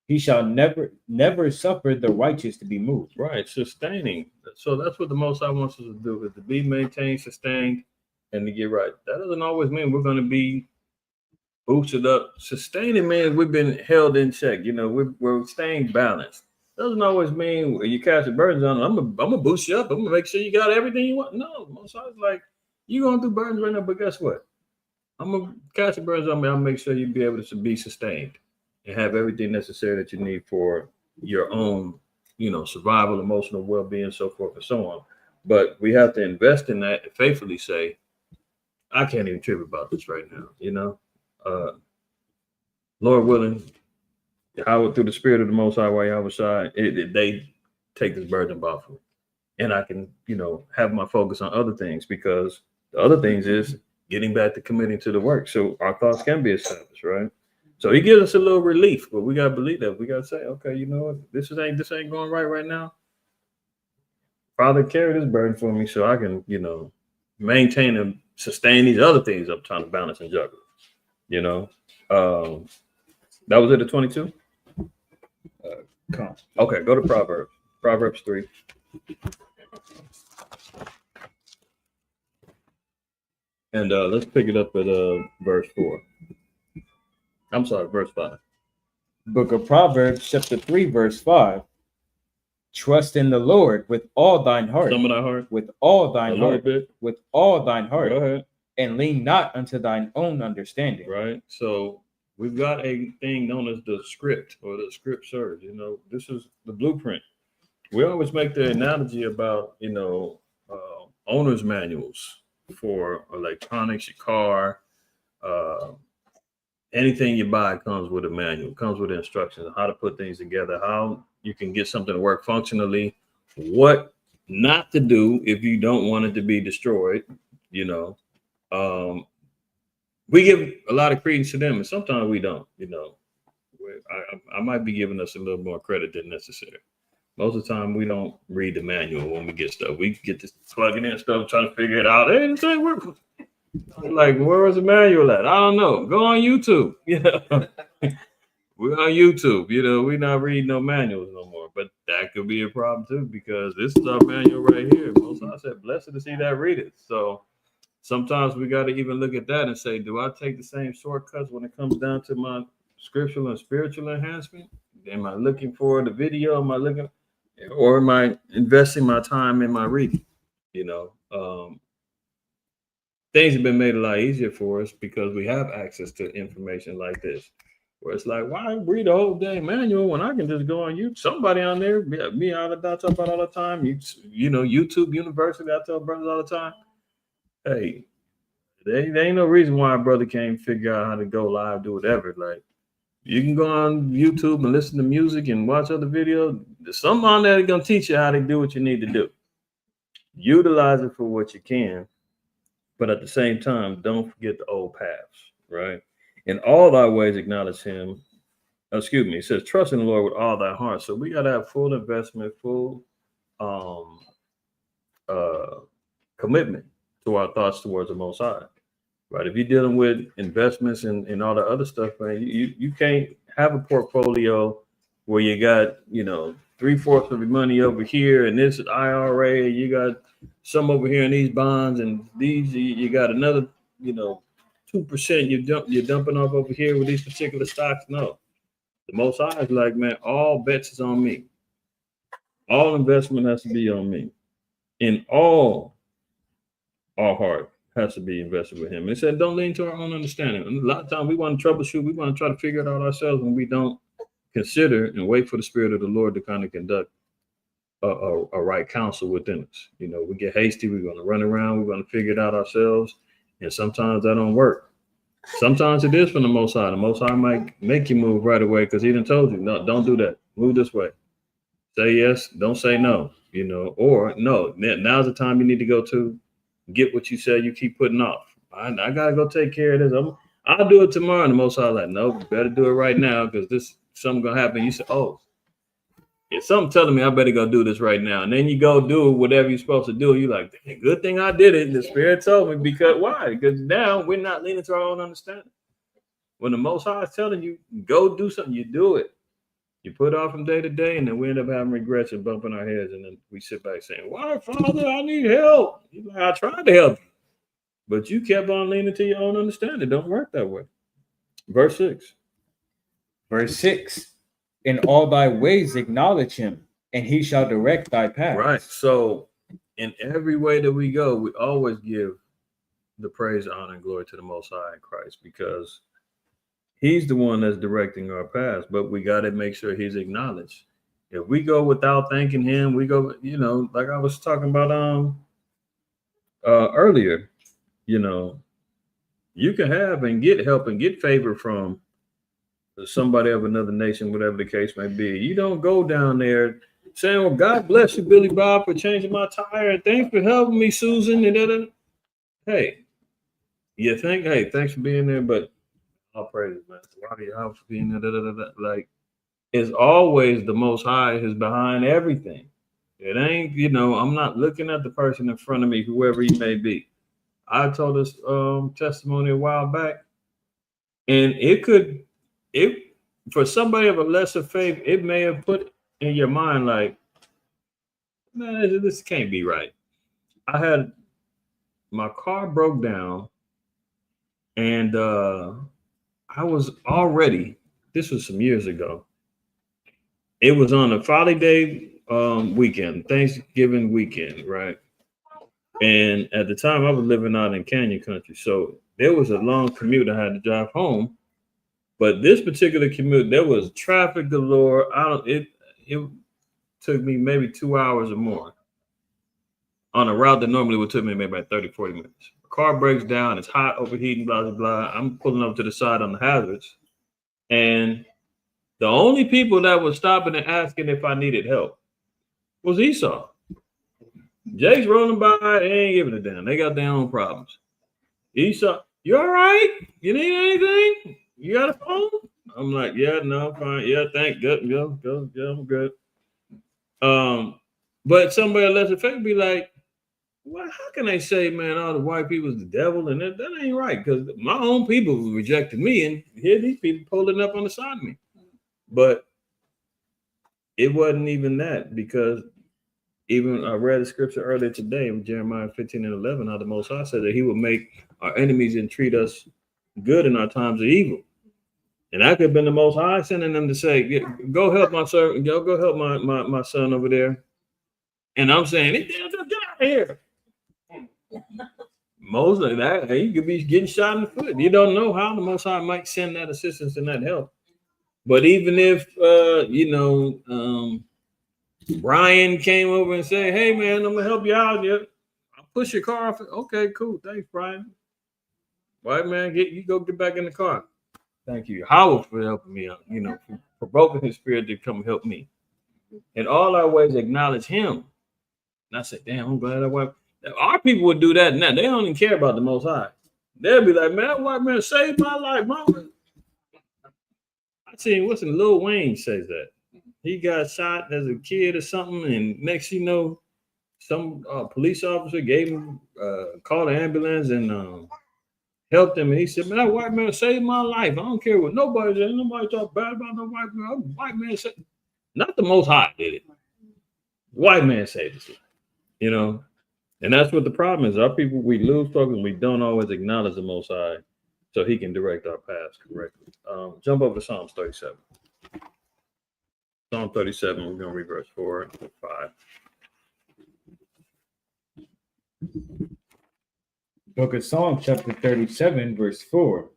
He shall never suffer the righteous to be moved. Right, sustaining. So that's what the Most High wants us to do, is to be maintained, sustained, and to get right. That doesn't always mean we're going to be boosted up. Sustaining means we've been held in check. We're staying balanced. Doesn't always mean you cast your burdens on. I'm gonna boost you up. I'm gonna make sure you got everything you want. No, Most High is like, you're going through burdens right now, but guess what? I'm gonna cast your burdens on me. I'll make sure you be able to be sustained and have everything necessary that you need for your own, survival, emotional well-being, so forth and so on. But we have to invest in that and faithfully say, I can't even trip about this right now, Lord willing, through the spirit of the Most High, while y'all side, they take this burden off of me. And I can, have my focus on other things, because the other things is getting back to committing to the work. So our thoughts can be established, right? So he gives us a little relief, but we gotta believe that. We gotta say, okay, you know what? This ain't going right now. Father, carry this burden for me so I can, maintain and sustain these other things I'm trying to balance and juggle. That was it at 22. Okay, go to Proverbs. Proverbs 3. And let's pick it up at verse 4. I'm sorry, verse 5. Book of Proverbs, chapter 3, verse 5. Trust in the Lord with all thine heart. Some of thy heart. With all thine heart. Bit. With all thine heart. Go ahead. And lean not unto thine own understanding. Right. So we've got a thing known as the script, or the scriptures. This is the blueprint. We always make the analogy about, owner's manuals for electronics, your car, anything you buy comes with a manual, comes with instructions on how to put things together, how you can get something to work functionally, what not to do if you don't want it to be destroyed. We give a lot of credence to them, and sometimes we don't. I might be giving us a little more credit than necessary. Most of the time, we don't read the manual when we get stuff. We get to plugging in stuff, trying to figure it out. Hey, this ain't working. Like, where was the manual at? I don't know. Go on YouTube. We're on YouTube. We're not reading no manuals no more. But that could be a problem too, because this is our manual right here. Most I said, blessed to see that read it. So sometimes we got to even look at that and say, do I take the same shortcuts when it comes down to my scriptural and spiritual enhancement? Am I looking for the video? Or am I investing my time in my reading? Things have been made a lot easier for us because we have access to information like this. Where it's like, why read the whole dang manual when I can just go on YouTube? Somebody on there, me out of that talk about all the time. You know, YouTube University, I tell brothers all the time, hey, there ain't no reason why a brother can't figure out how to go live, do whatever. Like, you can go on YouTube and listen to music and watch other videos. There's something on there that's gonna teach you how to do what you need to do. Utilize it for what you can, but at the same time, don't forget the old paths, right? In all thy ways, acknowledge him. Excuse me. It says, trust in the Lord with all thy heart. So we got to have full investment, full commitment to our thoughts towards the Most High, right? If you're dealing with investments and all the other stuff, man, you can't have a portfolio where you got, you know, 3/4 of your money over here and this IRA, you got some over here in these bonds and these, you got another, you know, 2% you're dumping off over here with these particular stocks. No, the Most High is like, man, all bets is on me. All investment has to be on me. In all our heart has to be invested with him. And it said, don't lean to our own understanding. And a lot of times we want to troubleshoot. We want to try to figure it out ourselves when we don't consider and wait for the Spirit of the Lord to kind of conduct a right counsel within us. You know, we get hasty. We're going to run around. We're going to figure it out ourselves. And sometimes that don't work. Sometimes it is from the Most High. The Most High might make you move right away because he done told you, no, don't do that. Move this way. Say yes. Don't say no. You know, or no, now's the time you need to go to get what you said you keep putting off. I got to go take care of this. I'll do it tomorrow. And the Most High like, no, you better do it right now because this something going to happen. You say, oh, it's something telling me I better go do this right now. And then you go do whatever you're supposed to do. You're like, good thing I did it. The Spirit told me. Because why? Because now we're not leaning to our own understanding. When the Most High is telling you, go do something, you do it. You put off from day to day, and then we end up having regrets and bumping our heads. And then we sit back saying, why, Father, I need help. You're like, I tried to help you. But you kept on leaning to your own understanding. It don't work that way. Verse 6. Verse 6. In all thy ways acknowledge him, and he shall direct thy path. Right. So in every way that we go, we always give the praise, honor, and glory to the Most High in Christ, because he's the one that's directing our paths, but we got to make sure he's acknowledged. If we go without thanking him, we go, you know, like I was talking about earlier, you know, you can have and get help and get favor from somebody of another nation, whatever the case may be. You don't go down there saying, well, God bless you, Billy Bob, for changing my tire. And thanks for helping me, Susan. And hey, you think, hey, thanks for being there, but all praises, man. Why do you have for being there? Like, it's always the Most High is behind everything. It ain't, you know, I'm not looking at the person in front of me, whoever he may be. I told this testimony a while back, and it for somebody of a lesser faith, it may have put in your mind like, man, this can't be right. My car broke down, and I was already, this was some years ago. It was on a Father's Day weekend, Thanksgiving weekend, right? And at the time I was living out in Canyon Country. So there was a long commute I had to drive home. But this particular commute, there was traffic galore. It took me maybe 2 hours or more on a route that normally would take me maybe about 30, 40 minutes. The car breaks down, it's hot, overheating, blah, blah, blah. I'm pulling up to the side on the hazards. And the only people that were stopping and asking if I needed help was Esau. Jake's rolling by, they ain't giving a damn. They got their own problems. Esau, you all right? You need anything? You got a phone? I'm like, yeah, no, I'm fine. Yeah, thank good. Go. Yeah, I'm good. But somebody less effective be like, well, how can they say, man, all the white people is the devil? And that ain't right, because my own people rejected me, and here these people pulling up on the side of me. But it wasn't even that, because even I read the scripture earlier today in Jeremiah 15:11, how the Most High said that he would make our enemies and treat us good in our times of evil. And that could have been the Most High sending them to say, go help my servant, go help my son over there. And I'm saying, get out of here. Most of that, he could be getting shot in the foot. You don't know how the Most High might send that assistance and that help But even if Brian came over and said, "Hey man, I'm gonna help you out. Yeah, I'll push your car off." Okay, cool. Thanks, Brian. White man, get back in the car. Thank you, Howard, for helping me out. For provoking his spirit to come help me. In all our ways, acknowledge him. And I said, "Damn, I'm glad that white." Our people would do that now. They don't even care about the Most High. They'll be like, "Man, that white man saved my life, mama." I seen Lil Wayne says that. He got shot as a kid or something, and next you know, some police officer gave him called an ambulance and helped him. And he said, "Man, that white man saved my life. I don't care what nobody said. Nobody talk bad about no white man. White man said, not the Most High did it. White man saved us. And that's what the problem is. Our people, we lose focus. We don't always acknowledge the Most High, so He can direct our paths correctly. Jump over to Psalms 37. Psalm 37, we're going to read verse 4 and 5. Book of Psalms, chapter 37, verse 4.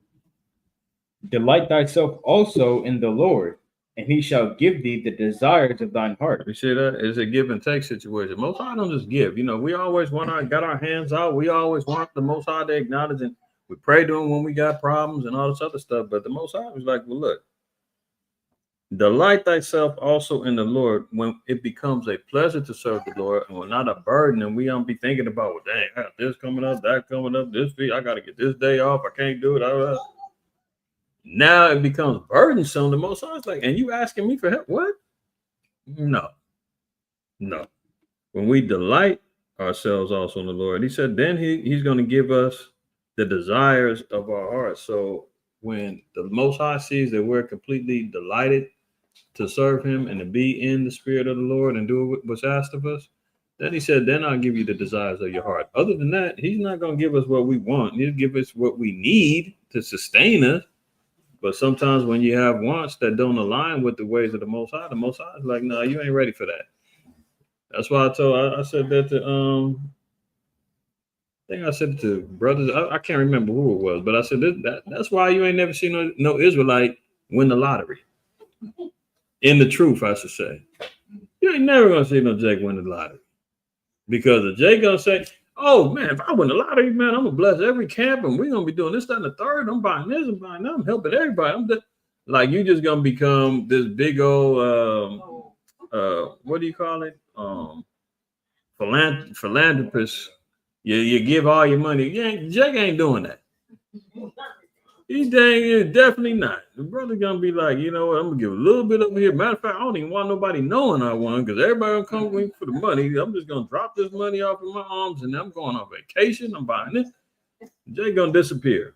Delight thyself also in the Lord, and he shall give thee the desires of thine heart. You see that? It's a give and take situation. Most High don't just give. We always got our hands out. We always want the Most High to acknowledge, and we pray to him when we got problems and all this other stuff. But the Most High was like, well, look, delight thyself also in the Lord when it becomes a pleasure to serve the Lord and we're not a burden, and we don't be thinking about, well, dang, I got this coming up, that coming up, this week, I got to get this day off, I can't do it. Now it becomes burdensome. The Most High is like, and you asking me for help? What? No. When we delight ourselves also in the Lord, he said, then he's going to give us the desires of our hearts. So when the Most High sees that we're completely delighted to serve him and to be in the spirit of the Lord and do what's asked of us, then he said, then I'll give you the desires of your heart. Other than that, he's not going to give us what we want. He'll give us what we need to sustain us. But sometimes when you have wants that don't align with the ways of the Most High is like, no, you ain't ready for that. That's why I said that to I think I said it to brothers. I can't remember who it was, but I said that's why you ain't never seen no Israelite win the lottery. In the truth, I should say. You ain't never gonna see no Jake win the lottery. Because if Jake gonna say, oh man, if I win the lottery, man, I'm gonna bless every camp and we're gonna be doing this, that, and the third. I'm buying this, I'm buying that, I'm helping everybody. Like you just gonna become this big old what do you call it? Philanthropist. You give all your money. Jake ain't doing that. He definitely not. The brother gonna be like, you know what? I'm gonna give a little bit over here. Matter of fact, I don't even want nobody knowing I won because everybody gonna come with me for the money. I'm just gonna drop this money off in my arms and I'm going on vacation. I'm buying this. Jay gonna disappear.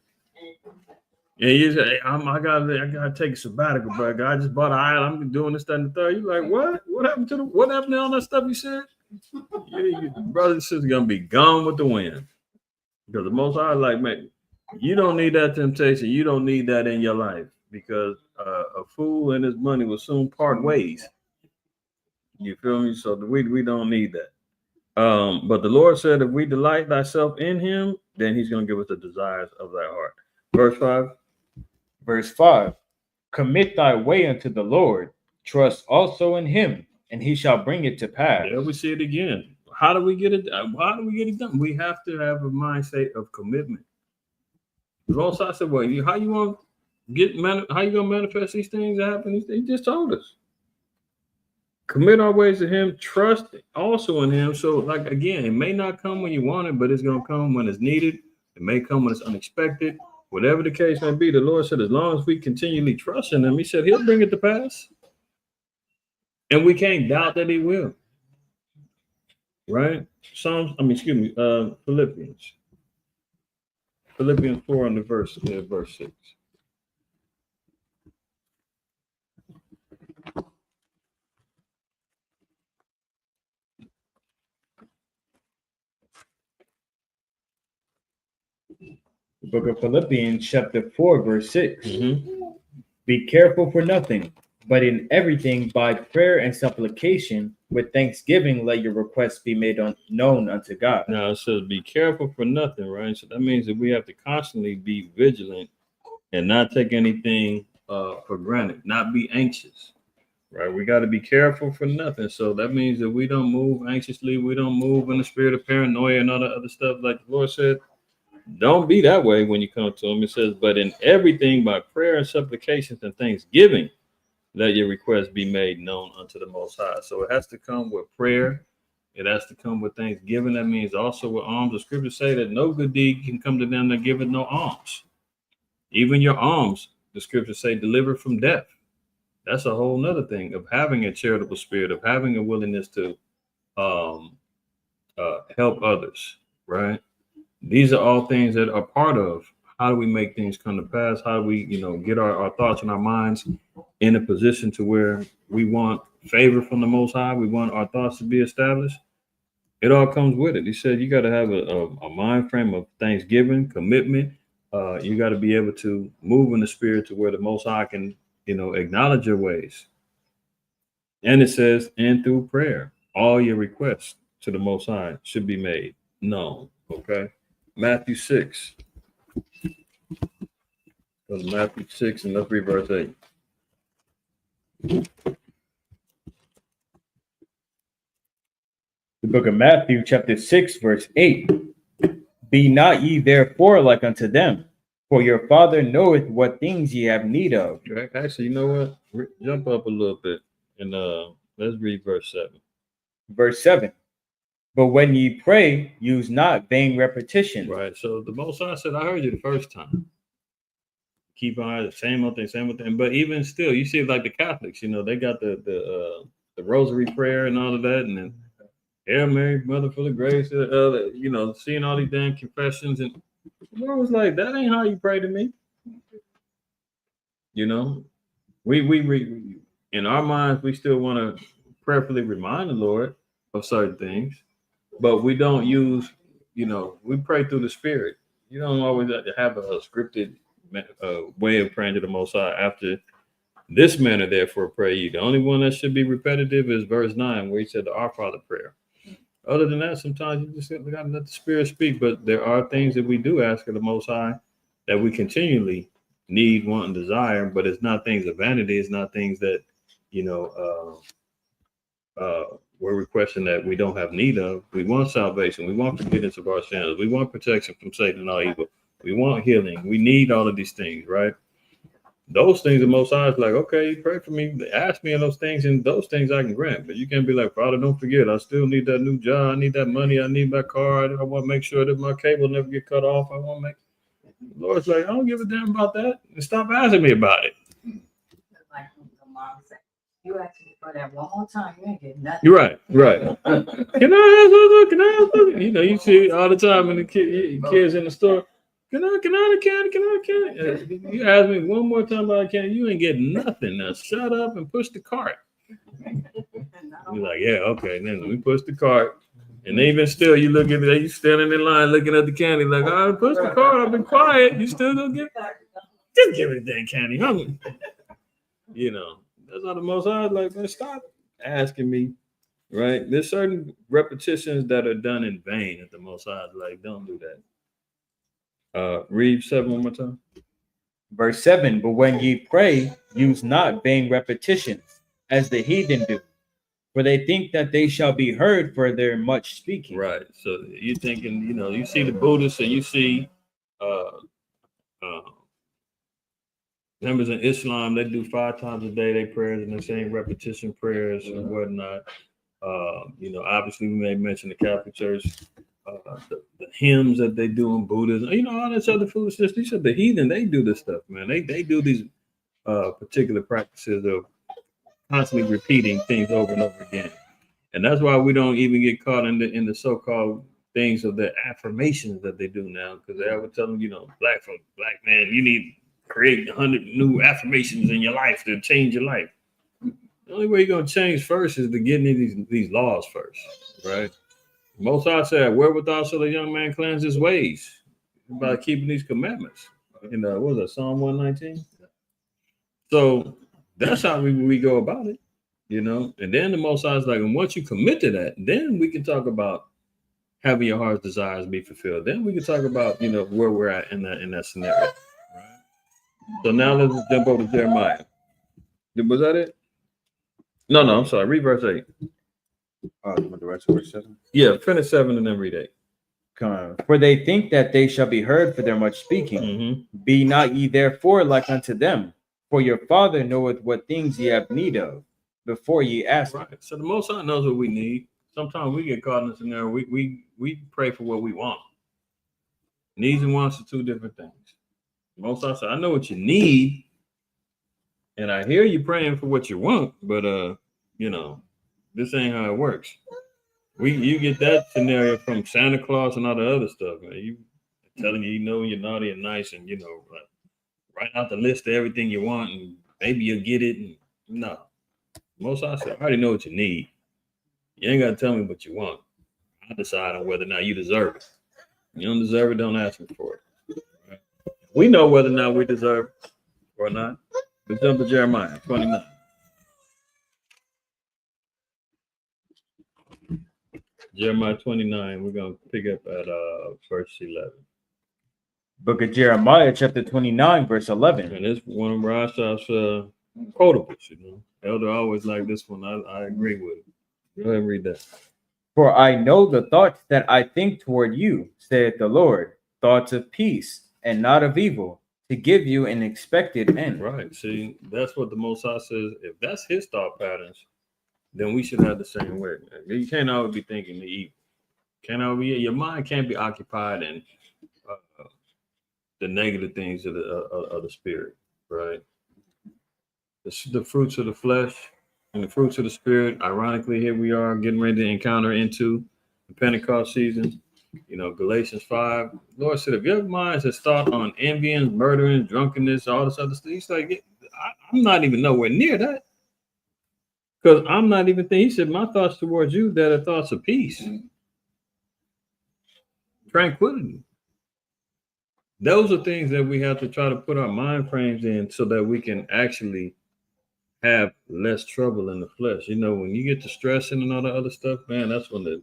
And you say, hey, I gotta take a sabbatical break. I just bought an island. I'm doing this, that, and the third. You're like, what? What happened to all that stuff you said? Your brother and sister gonna be gone with the wind. Because the Most High, like, man, you don't need that temptation. You don't need that in your life because a fool and his money will soon part ways. You feel me? So we don't need that. But the Lord said, if we delight thyself in him, then he's going to give us the desires of thy heart. Verse 5. Verse 5. Commit thy way unto the Lord. Trust also in him, and he shall bring it to pass. There we see it again. How do we get it? How do we get it done? We have to have a mindset of commitment. The Most High said, well, how you going to manifest these things that happen? He just told us. Commit our ways to him, trust also in him. So, like, again, it may not come when you want it, but it's going to come when it's needed. It may come when it's unexpected. Whatever the case may be, the Lord said, as long as we continually trust in him, he said he'll bring it to pass. And we can't doubt that he will. Right? Philippians. Philippians 4 and verse 6. The book of Philippians, chapter 4, verse 6. Mm-hmm. Be careful for nothing, but in everything by prayer and supplication with thanksgiving let your requests be made known unto God. Now it says be careful for nothing, right? So that means that we have to constantly be vigilant and not take anything for granted, not be anxious. Right, we got to be careful for nothing. So that means that we don't move anxiously. We don't move in the spirit of paranoia and all that other stuff. Like the Lord said, don't be that way when you come to Him. It says, but in everything by prayer and supplications and thanksgiving, let your requests be made known unto the Most High. So it has to come with prayer. It has to come with thanksgiving. That means also with alms. The scriptures say that no good deed can come to them that giveth no alms. Even your alms, the scriptures say, deliver from death. That's a whole nother thing of having a charitable spirit, of having a willingness to help others, right? These are all things that are part of how do we make things come to pass? How do we, get our thoughts and our minds in a position to where we want favor from the Most High? We want our thoughts to be established. It all comes with it. He said you got to have a mind frame of thanksgiving, commitment. You got to be able to move in the spirit to where the Most High can acknowledge your ways. And it says, and through prayer, all your requests to the Most High should be made known. Okay. Matthew 6. Go to Matthew 6 and let's read verse 8. The book of Matthew, chapter 6, verse 8. Be not ye therefore like unto them, for your Father knoweth what things ye have need of. Actually, you know what? Jump up a little bit and let's read verse 7. Verse 7. But when ye pray, use not vain repetitions. Right. So the Most High said, I heard you the first time. Keep on the same old thing. But even still, you see, like the Catholics, they got the rosary prayer and all of that, and then Hail Mary, Mother full of grace, seeing all these damn confessions, and the Lord was like, that ain't how you pray to me. We in our minds, we still want to prayerfully remind the Lord of certain things, but we don't use, we pray through the Spirit. You don't always have to have a scripted way of praying to the Most High. After this manner, therefore, pray ye. The only one that should be repetitive is verse 9, where He said the Our Father prayer. Other than that, sometimes you just got to let the Spirit speak. But there are things that we do ask of the Most High that we continually need, want, and desire. But it's not things of vanity. It's not things that, we're requesting that we don't have need of. We want salvation. We want forgiveness of our sins. We want protection from Satan and all evil. We want healing. We need all of these things, right? Those things the Most High is like, okay, you pray for me, ask me of those things, and those things I can grant. But you can't be like, Father, don't forget, I still need that new job. I need that money. I need my car. I want to make sure that my cable never get cut off. I want to make. The Lord's like, I don't give a damn about that. And stop asking me about it. Like the mom said, you ask me for that one more time, you ain't getting nothing. You're right. Can I have something? You see all the time in the kids in the store. Can I candy? You ask me one more time about a candy, you ain't getting nothing. Now shut up and push the cart. You're like, yeah, okay. Then we push the cart. And even still, you look at it, you standing in line looking at the candy, like, I push the cart, I've been quiet. You still gonna just give me the dang candy. That's how the Most High is like, man, stop asking me. Right? There's certain repetitions that are done in vain at the Most High is like, don't do that. Read 7 one more time. Verse 7. But when ye pray, use not vain repetitions, as the heathen do, for they think that they shall be heard for their much speaking. Right. So you're thinking, you see the Buddhists and you see members in Islam, they do 5 times a day, they prayers and the same repetition prayers and whatnot. Obviously we may mention the Catholic Church. The hymns that they do in Buddhism, all this other foolishness. These are the heathen. They do this stuff, man. They do these particular practices of constantly repeating things over and over again, and that's why we don't even get caught in the so-called things of the affirmations that they do now, because they would tell them, black man, you need to create 100 new affirmations in your life to change your life. The only way you're gonna change first is to get into these laws first, right? Most High said, wherewithal shall a young man cleanse his ways? By keeping these commandments. What was that, Psalm 119? So that's how we go about it, And then the Most High is like, and once you commit to that, then we can talk about having your heart's desires be fulfilled. Then we can talk about, where we're at in that scenario. Right? So now let's jump over to Jeremiah. Was that it? No, I'm sorry. Read verse 8. The rest of verse 7. Yeah, finish 7 and then read 8. Come on. For they think that they shall be heard for their much speaking. Mm-hmm. Be not ye therefore like unto them, for your Father knoweth what things ye have need of, before ye ask. Right. So the Most High knows what we need. Sometimes we get caught in a scenario. We pray for what we want. Needs and wants are two different things. The Most High said, I know what you need, and I hear you praying for what you want, but this ain't how it works. You get that scenario from Santa Claus and all the other stuff, man. You telling you know you're naughty and nice, and write out the list of everything you want, and maybe you'll get it. And no, Most I said, I already know what you need. You ain't got to tell me what you want. I decide on whether or not you deserve it. You don't deserve it, don't ask me for it. Right? We know whether or not we deserve it or not. Let's jump to Jeremiah 29. Jeremiah 29, we're going to pick up at verse 11. Book of Jeremiah, chapter 29, verse 11. And this one of Rashad's quotables, Elder always like this one. I agree with it. Go ahead and read that. For I know the thoughts that I think toward you, saith the Lord, thoughts of peace and not of evil, to give you an expected end. Right. See, that's what the Most High says. If that's his thought patterns, then we should have the same way. You can't always be thinking the evil. Your mind can't be occupied in the negative things of the spirit, right? The fruits of the flesh and the fruits of the spirit. Ironically, here we are getting ready to encounter into the Pentecost season. Galatians 5. Lord said, if your minds is thought on envying, murdering, drunkenness, all this other stuff, he's like, I'm not even nowhere near that. Because I'm not even thinking. He said, my thoughts towards you, that are thoughts of peace, tranquility. Those are things that we have to try to put our mind frames in so that we can actually have less trouble in the flesh. When you get to stressing and all the other stuff, man, that's when the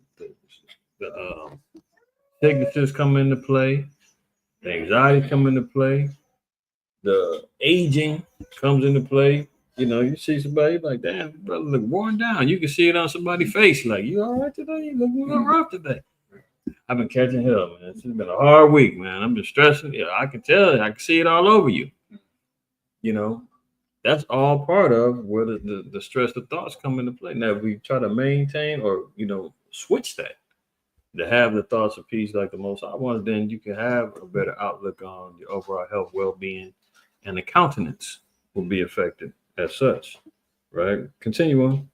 sicknesses come into play, the anxiety come into play, the aging comes into play. You see somebody like, damn, brother look worn down. You can see it on somebody's face. Like, you all right today? You look a little rough today. I've been catching hell, man. It's been a hard week, man. I've been stressing. Yeah, I can tell. I can see it all over you. That's all part of where the stress, the thoughts come into play. Now, if we try to maintain or, switch that to have the thoughts of peace like the Most High ones, then you can have a better outlook on your overall health, well-being, and the countenance will be affected as such, right? Continue on.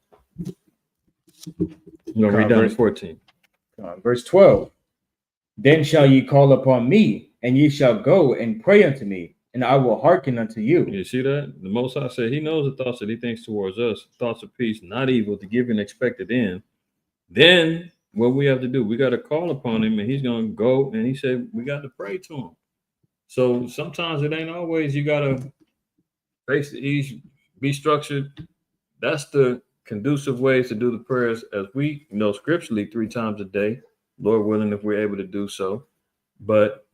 I'm going to read down to 14. Verse 12. Then shall ye call upon me, and ye shall go and pray unto me, and I will hearken unto you. You see that? The Most High said he knows the thoughts that he thinks towards us, thoughts of peace, not evil, to give an expected end. Then what we have to do, we got to call upon him, and he's going to go, and he said we got to pray to him. So sometimes it ain't always you got to face the ease, be structured. That's the conducive ways to do the prayers, as we know scripturally 3 times a day, Lord willing, if we're able to do so. But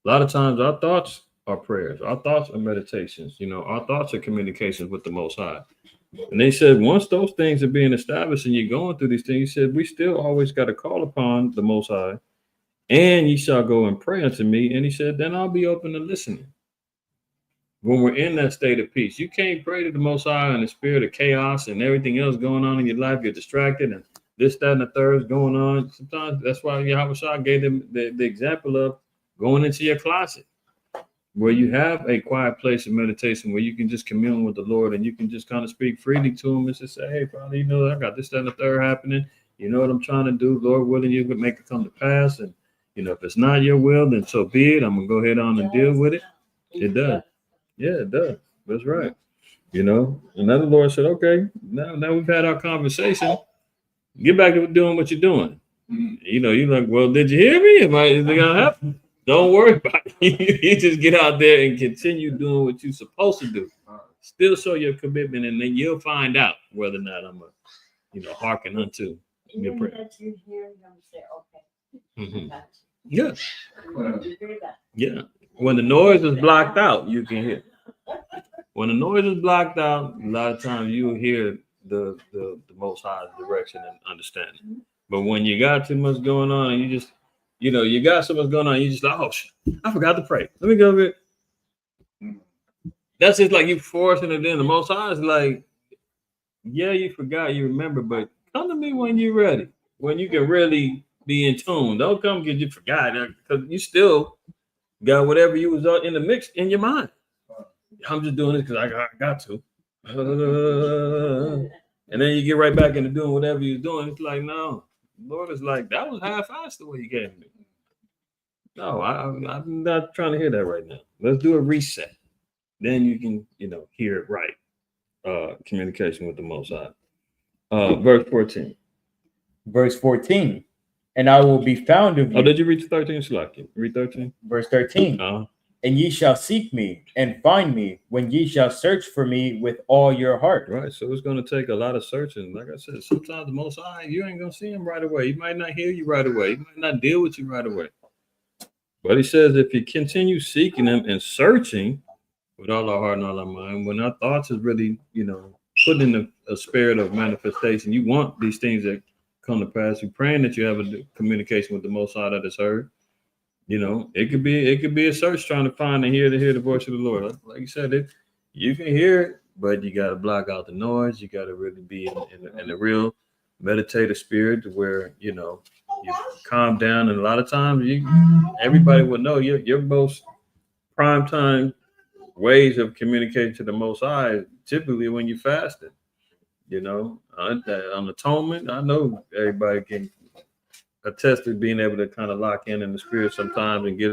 a lot of times our thoughts are prayers, our thoughts are meditations, our thoughts are communications with the Most High. And they said once those things are being established and you're going through these things, he said we still always got to call upon the Most High, and ye shall go and pray unto me. And he said, then I'll be open to listening. When we're in that state of peace, you can't pray to the Most High in the spirit of chaos and everything else going on in your life. You're distracted and this, that, and the third is going on. Sometimes that's why Yahweh gave them the example of going into your closet, where you have a quiet place of meditation where you can just commune with the Lord and you can just kind of speak freely to him and just say, hey, Father, I got this, that, and the third happening. You know what I'm trying to do. Lord willing, you can make it come to pass. And, if it's not your will, then so be it. I'm going to go ahead on and deal with it. It does. Yeah, it does. That's right. Another Lord said, okay, now we've had our conversation. Get back to doing what you're doing. You're like, well, did you hear me? Is it going to happen? Don't worry about it. You just get out there and continue doing what you're supposed to do. Still show your commitment, and then you'll find out whether or not I'm hearken unto your prayer. That you hear him say, okay. Mm-hmm. Yeah. Yeah. When the noise is blocked out, you can hear. When the noise is blocked out, a lot of times you'll hear the Most High's direction and understanding. But when you got too much going on and you just, you got so much going on, you just like, oh shit, I forgot to pray. Let me go get. That's just like you forcing it in. The Most High is like, yeah, you forgot, you remember, but come to me when you're ready, when you can really be in tune. Don't come because you forgot, because you still got whatever you was in the mix in your mind. I'm just doing this because I got to. And then you get right back into doing whatever you're doing. It's like, no, Lord is like, that was half-assed the way you gave me. No, I'm not trying to hear that right now. Let's do a reset. Then you can, hear it right. Communication with the Most High. Verse 14. Verse 14. And I will be found of you. Oh, did you read 13? Shalaki? Read 13. Verse 13. And ye shall seek me and find me when ye shall search for me with all your heart. Right. So it's going to take a lot of searching. Like I said, sometimes the Most High, you ain't going to see him right away. He might not hear you right away. He might not deal with you right away. But he says if you continue seeking him and searching with all our heart and all our mind, when our thoughts is really, put in a spirit of manifestation, you want these things that come to pass. You're praying that you have a communication with the Most High that is heard. It could be a search trying to find and hear the voice of the Lord. Like you said, you can hear it, but you got to block out the noise. You got to really be in a real meditative spirit to where you calm down. And a lot of times, everybody will know your most prime time ways of communicating to the Most High is typically when you fasted. On atonement, I know everybody can attest to being able to kind of lock in the spirit sometimes and get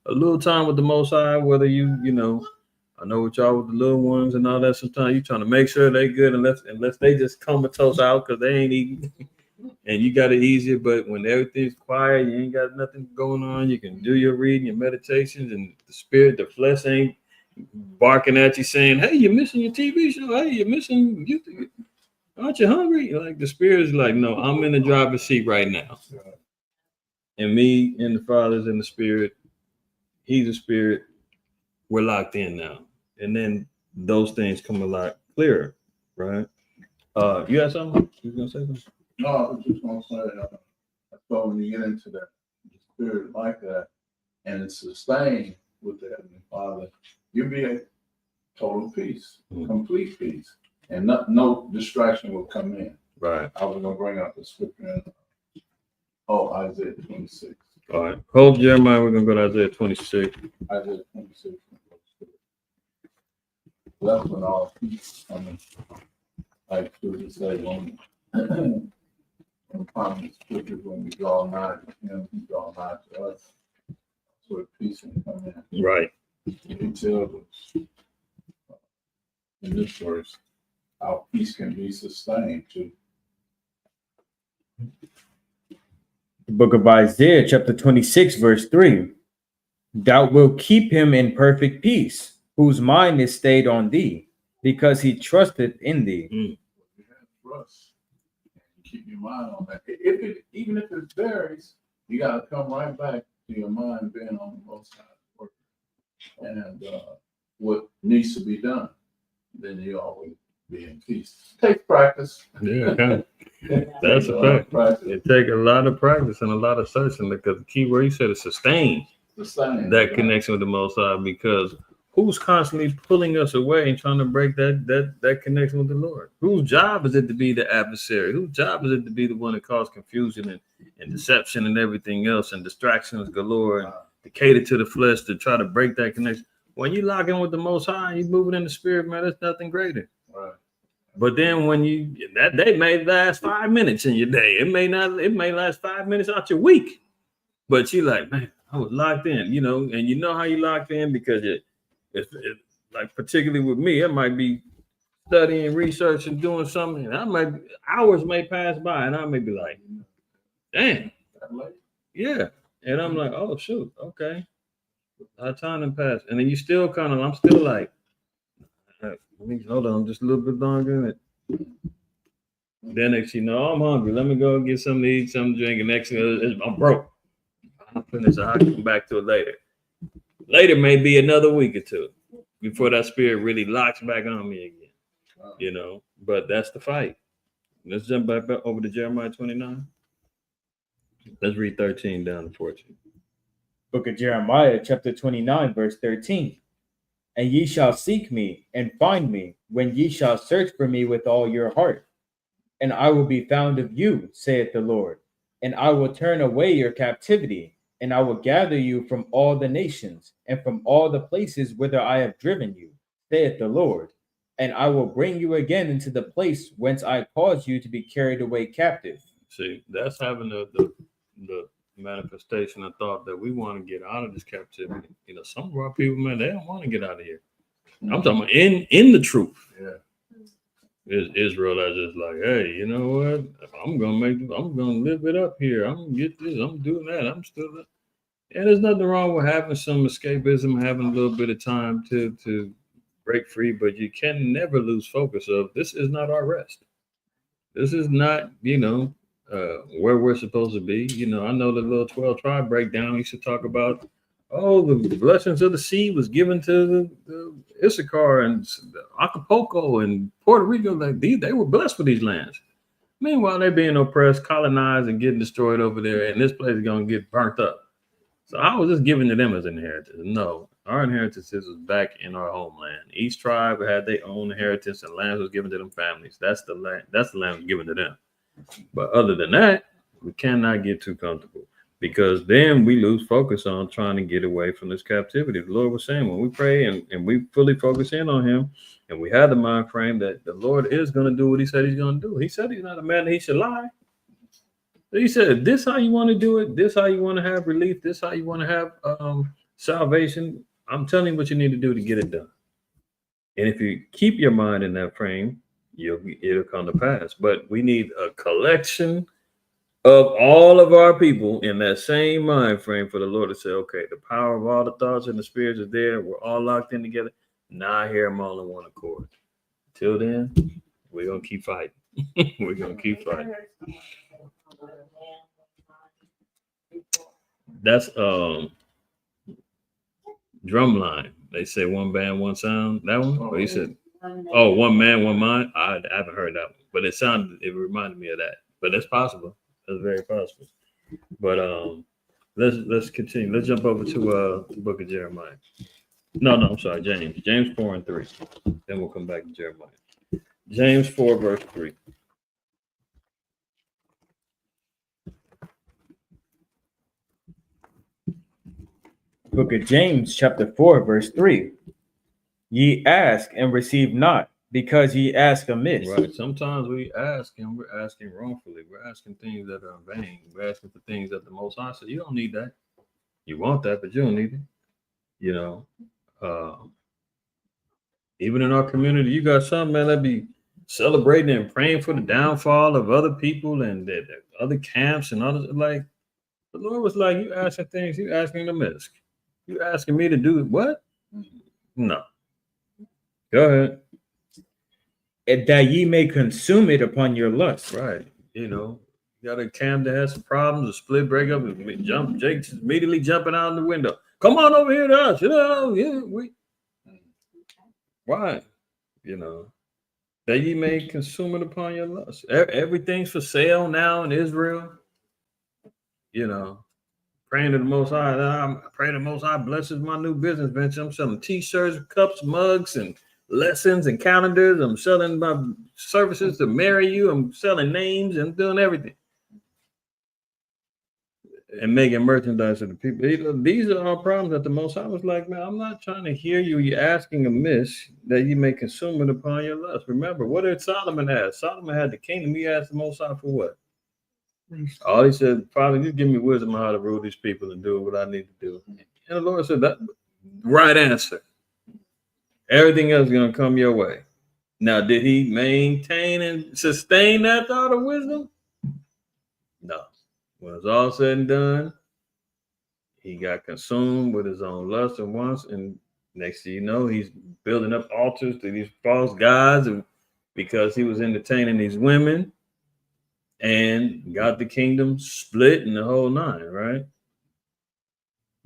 a little time with the Most High, whether I know with y'all with the little ones and all that, sometimes you're trying to make sure they good unless they just comatose out because they ain't eating and you got it easier. But when everything's quiet, you ain't got nothing going on, you can do your reading, your meditations, and the flesh ain't barking at you saying, hey, you're missing your TV show. Hey, you're missing, aren't you hungry? Like the spirit is like, no, I'm in the driver's seat right now. And me and the Father's in the spirit. He's a spirit. We're locked in now. And then those things come a lot clearer, right? You had something? You was gonna say something? No, I was just gonna say, I thought when you get into that spirit like that, and it's sustained with the Heavenly Father, you'll be at total peace, complete peace, and no distraction will come in. Right. I was gonna bring out the scripture in Isaiah 26. All right. Hold Jeremiah. We're gonna go to Isaiah 26. Isaiah 26. That's when all peace coming. Like to say when promise scriptures when we draw nigh to him, he draw nigh to us. That's where peace can come in. Right. You can tell in this verse how peace can be sustained too. The book of Isaiah, chapter 26, verse 3. Thou wilt keep him in perfect peace, whose mind is stayed on thee, because he trusteth in thee. You have trust. Keep your mind on that. Even if it varies, you got to come right back to your mind being on the Most High work and what needs to be done. Then you always be in peace. Take practice. Yeah. That's a fact. It takes a lot of practice and a lot of searching because the key word you said is sustain that connection with the Most High, because who's constantly pulling us away and trying to break that connection with the Lord? Whose job is it to be the adversary? Whose job is it to be the one that causes confusion and deception and everything else and distractions galore and to cater to the flesh to try to break that connection? When you lock in with the Most High and you moving in the spirit, man, there's nothing greater. Right. But then when that day may last 5 minutes in your day, it may last 5 minutes out your week. But you like, man, I was locked in, and you know how you locked in because it's like particularly with me, it might be studying, researching, doing something, and hours may pass by, and I may be like, damn, yeah, and I'm like, oh shoot, okay, our time done passed, and then you still I'm still like, hold on, just a little bit longer. Then next you know, I'm hungry. Let me go get something to eat, something to drink, and next thing I'm broke. I'm finished. I'll come back to it later. Later may be another week or two before that spirit really locks back on me again. You know, but that's the fight. Let's jump back over to Jeremiah 29. Let's read 13 down to 14. Book of Jeremiah, chapter 29, verse 13. And ye shall seek me and find me when ye shall search for me with all your heart. And I will be found of you, saith the Lord. And I will turn away your captivity, and I will gather you from all the nations and from all the places whither I have driven you, saith the Lord. And I will bring you again into the place whence I caused you to be carried away captive. See, that's having the manifestation of thought that we want to get out of this captivity. You know, some of our people, man, they don't want to get out of here. I'm talking about in the truth. Yeah. Israel is just like, hey, you know what? I'm gonna live it up here. I'm gonna get this. I'm doing that. I'm still. And there's nothing wrong with having some escapism, having a little bit of time to break free, but you can never lose focus of this is not our rest. This is not, you know, where we're supposed to be. You know, I know the little 12 tribe breakdown used to talk about, oh, the blessings of the sea was given to the Issachar and Acapulco and Puerto Rico. Like they were blessed with these lands. Meanwhile, they're being oppressed, colonized, and getting destroyed over there, and this place is going to get burnt up. So I was just giving to them as inheritance. No, our inheritance is back in our homeland. Each tribe had their own inheritance, and land was given to them families. That's the land. That's the land given to them. But other than that, we cannot get too comfortable, because then we lose focus on trying to get away from this captivity. The Lord was saying when we pray and we fully focus in on him, and we have the mind frame that the Lord is going to do what he said he's going to do. He said he's not a man that he should lie. He said, this how you want to do it. This how you want to have relief. This how you want to have salvation. I'm telling you what you need to do to get it done. And if you keep your mind in that frame, it'll come to pass. But we need a collection of all of our people in that same mind frame for the Lord to say, okay, the power of all the thoughts and the spirits is there. We're all locked in together. Now I hear them all in one accord. Till then, we're going to keep fighting. We're going to keep fighting. That's Drumline. They say one band, one sound. That one? Or he said, oh, one man, one mind. I haven't heard that one, but it reminded me of that. But it's possible. That's very possible. But let's continue. Let's jump over to the book of Jeremiah. No, I'm sorry, James. James 4 and 3. Then we'll come back to Jeremiah. James 4, verse 3. Book of James, chapter 4, verse 3. Ye ask and receive not, because ye ask amiss. Right. Sometimes we ask and we're asking wrongfully. We're asking things that are vain. We're asking for things that the Most High said, you don't need that. You want that, but you don't need it. You know, even in our community, you got some man that be celebrating and praying for the downfall of other people and other camps and others. Like the Lord was like, you asking things, you asking amiss. You asking me to do what? No. Go ahead. And that ye may consume it upon your lust. Right. You know, you got a camp that has some problems, a split breakup, and Jake's immediately jumping out the window. Come on over here to us. You know, why? You know, that ye may consume it upon your lust. Everything's for sale now in Israel. You know, praying to the Most High. I pray the Most High blesses my new business venture. I'm selling T-shirts, cups, mugs, and lessons and calendars. I'm selling my services to marry you. I'm selling names and doing everything. And making merchandise for the people. These are our problems that the Most High was like, man, I'm not trying to hear you. You're asking amiss that you may consume it upon your lust. Remember, what did Solomon have? Solomon had the kingdom. He asked the Most High for what? All he said, Father, you give me wisdom on how to rule these people and do what I need to do. And the Lord said, that right answer. Everything else is going to come your way. Now, did he maintain and sustain that thought of wisdom? No. When it's all said and done, he got consumed with his own lust and wants. And next thing you know, he's building up altars to these false gods because he was entertaining these women. And got the kingdom split in the whole nine, right?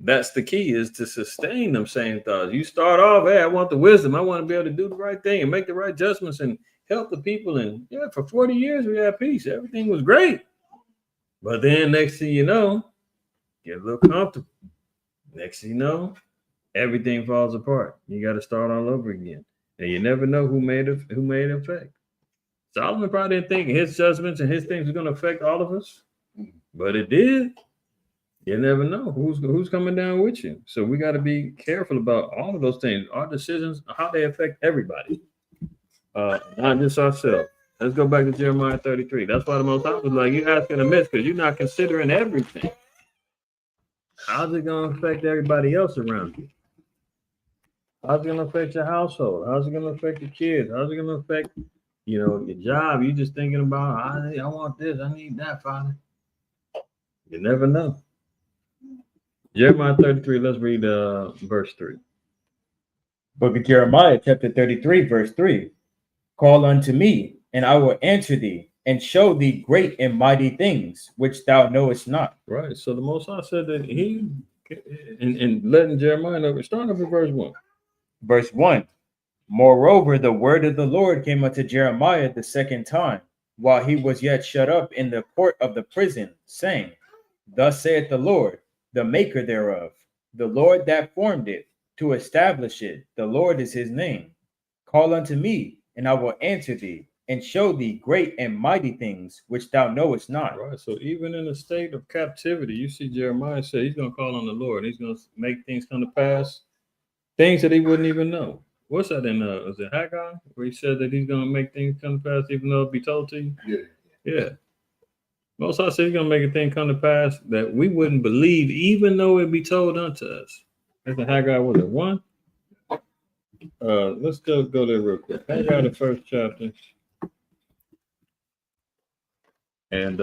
that's the key, is to sustain them same thoughts. You start off, hey, I want the wisdom. I want to be able to do the right thing and make the right adjustments and help the people. And yeah, for 40 years, we had peace. Everything was great. But then next thing you know, get a little comfortable. Next thing you know, everything falls apart. You got to start all over again. And you never know who made it affect. Solomon probably didn't think his judgments and his things were going to affect all of us, but it did. You never know who's coming down with you. So we got to be careful about all of those things. Our decisions, how they affect everybody, not just ourselves. Let's go back to Jeremiah 33. That's why the Most High was like, you're asking amiss because you're not considering everything. How's it going to affect everybody else around you? How's it going to affect your household? How's it going to affect your kids? How's it going to affect, your job? You're just thinking about, I want this, I need that, Father. You never know. Jeremiah 33, let's read verse 3. Book of Jeremiah, chapter 33, verse 3. Call unto me, and I will answer thee, and show thee great and mighty things, which thou knowest not. Right. So the Most High said that he, and letting Jeremiah know, starting up at verse 1. Verse 1. Moreover, the word of the Lord came unto Jeremiah the second time, while he was yet shut up in the court of the prison, saying, Thus saith the Lord, the maker thereof, the Lord that formed it, to establish it. The Lord is his name. Call unto me, and I will answer thee, and show thee great and mighty things which thou knowest not. Right. So even in a state of captivity, you see Jeremiah say he's going to call on the Lord. He's going to make things come to pass, things that he wouldn't even know. What's that in, is it Haggai, where he said that he's going to make things come to pass even though it be told to you? Yeah. Most I said he's going to make a thing come to pass that we wouldn't believe even though it be told unto us. That's in Haggai, was it 1? Let's go there real quick. Haggai, the first chapter. And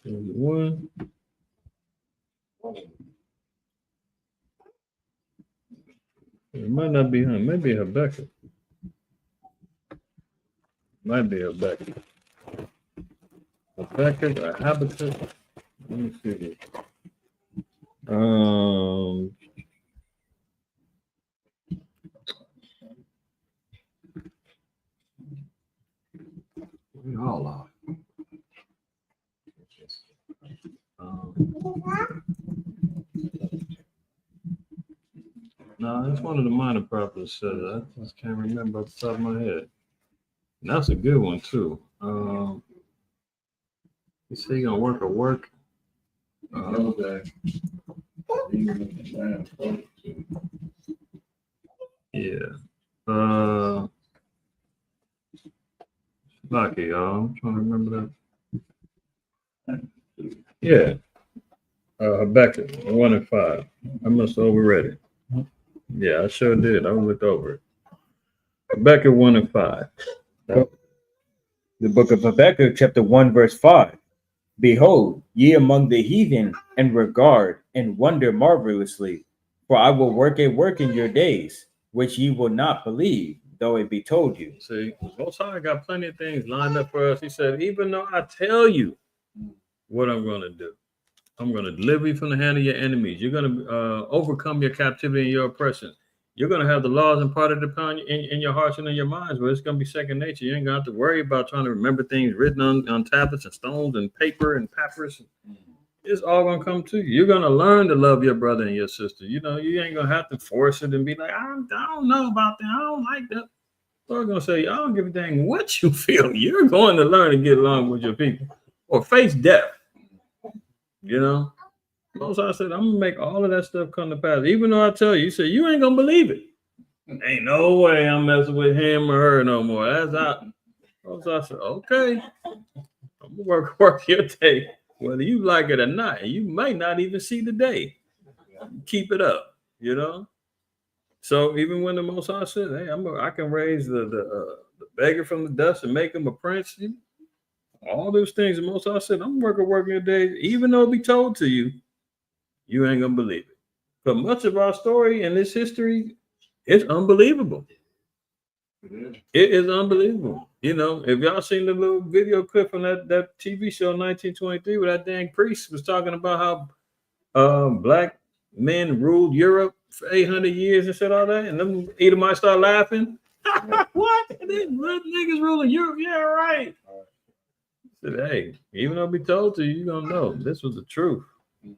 one. It might not be him. Maybe Habakkuk. Might be Habakkuk. Habakkuk or Habakkuk. Let me see this. We all are. No, it's one of the minor prophets said that. I just can't remember off the top of my head. And that's a good one too. You say you're gonna work a work. Yeah. Lucky, y'all. I'm trying to remember that. Yeah. Habakkuk 1 and 5. I must have overread it. Yeah, I sure did. I looked over it. Habakkuk 1 and 5. The book of Habakkuk, chapter 1, verse 5. Behold, ye among the heathen, and regard and wonder marvelously, for I will work a work in your days, which ye will not believe, though it be told you. See, Most High got plenty of things lined up for us. He said, even though I tell you what I'm going to do, I'm going to deliver you from the hand of your enemies. You're going to overcome your captivity and your oppression. You're going to have the laws imparted upon you in your hearts and in your minds, but it's going to be second nature. You ain't going to have to worry about trying to remember things written on tablets and stones and paper and papyrus. It's all going to come to you. You're going to learn to love your brother and your sister. You ain't going to have to force it and be like, I don't know about that. I don't like that. Lord's going to say, I don't give a dang what you feel. You're going to learn to get along with your people or face death. Most I said, I'm going to make all of that stuff come to pass. Even though I tell you, say, you ain't going to believe it. Ain't no way I'm messing with him or her no more. That's out. Most I said, okay. I'm going to work your day, whether you like it or not. And you may not even see the day. Keep it up, So even when the Most High said, hey, I can raise the beggar from the dust and make him a prince. All those things, the Most High said, I'm working your days, even though it be told to you, you ain't gonna believe it. But much of our story and this history is unbelievable. It is unbelievable. You know, if y'all seen the little video clip from that TV show 1923 where that dang priest was talking about how black men ruled Europe for 800 years and said all that, and them Edomites start laughing. What? These niggas ruling Europe? Yeah, right. Said, hey, even though we told you, you don't know. This was the truth,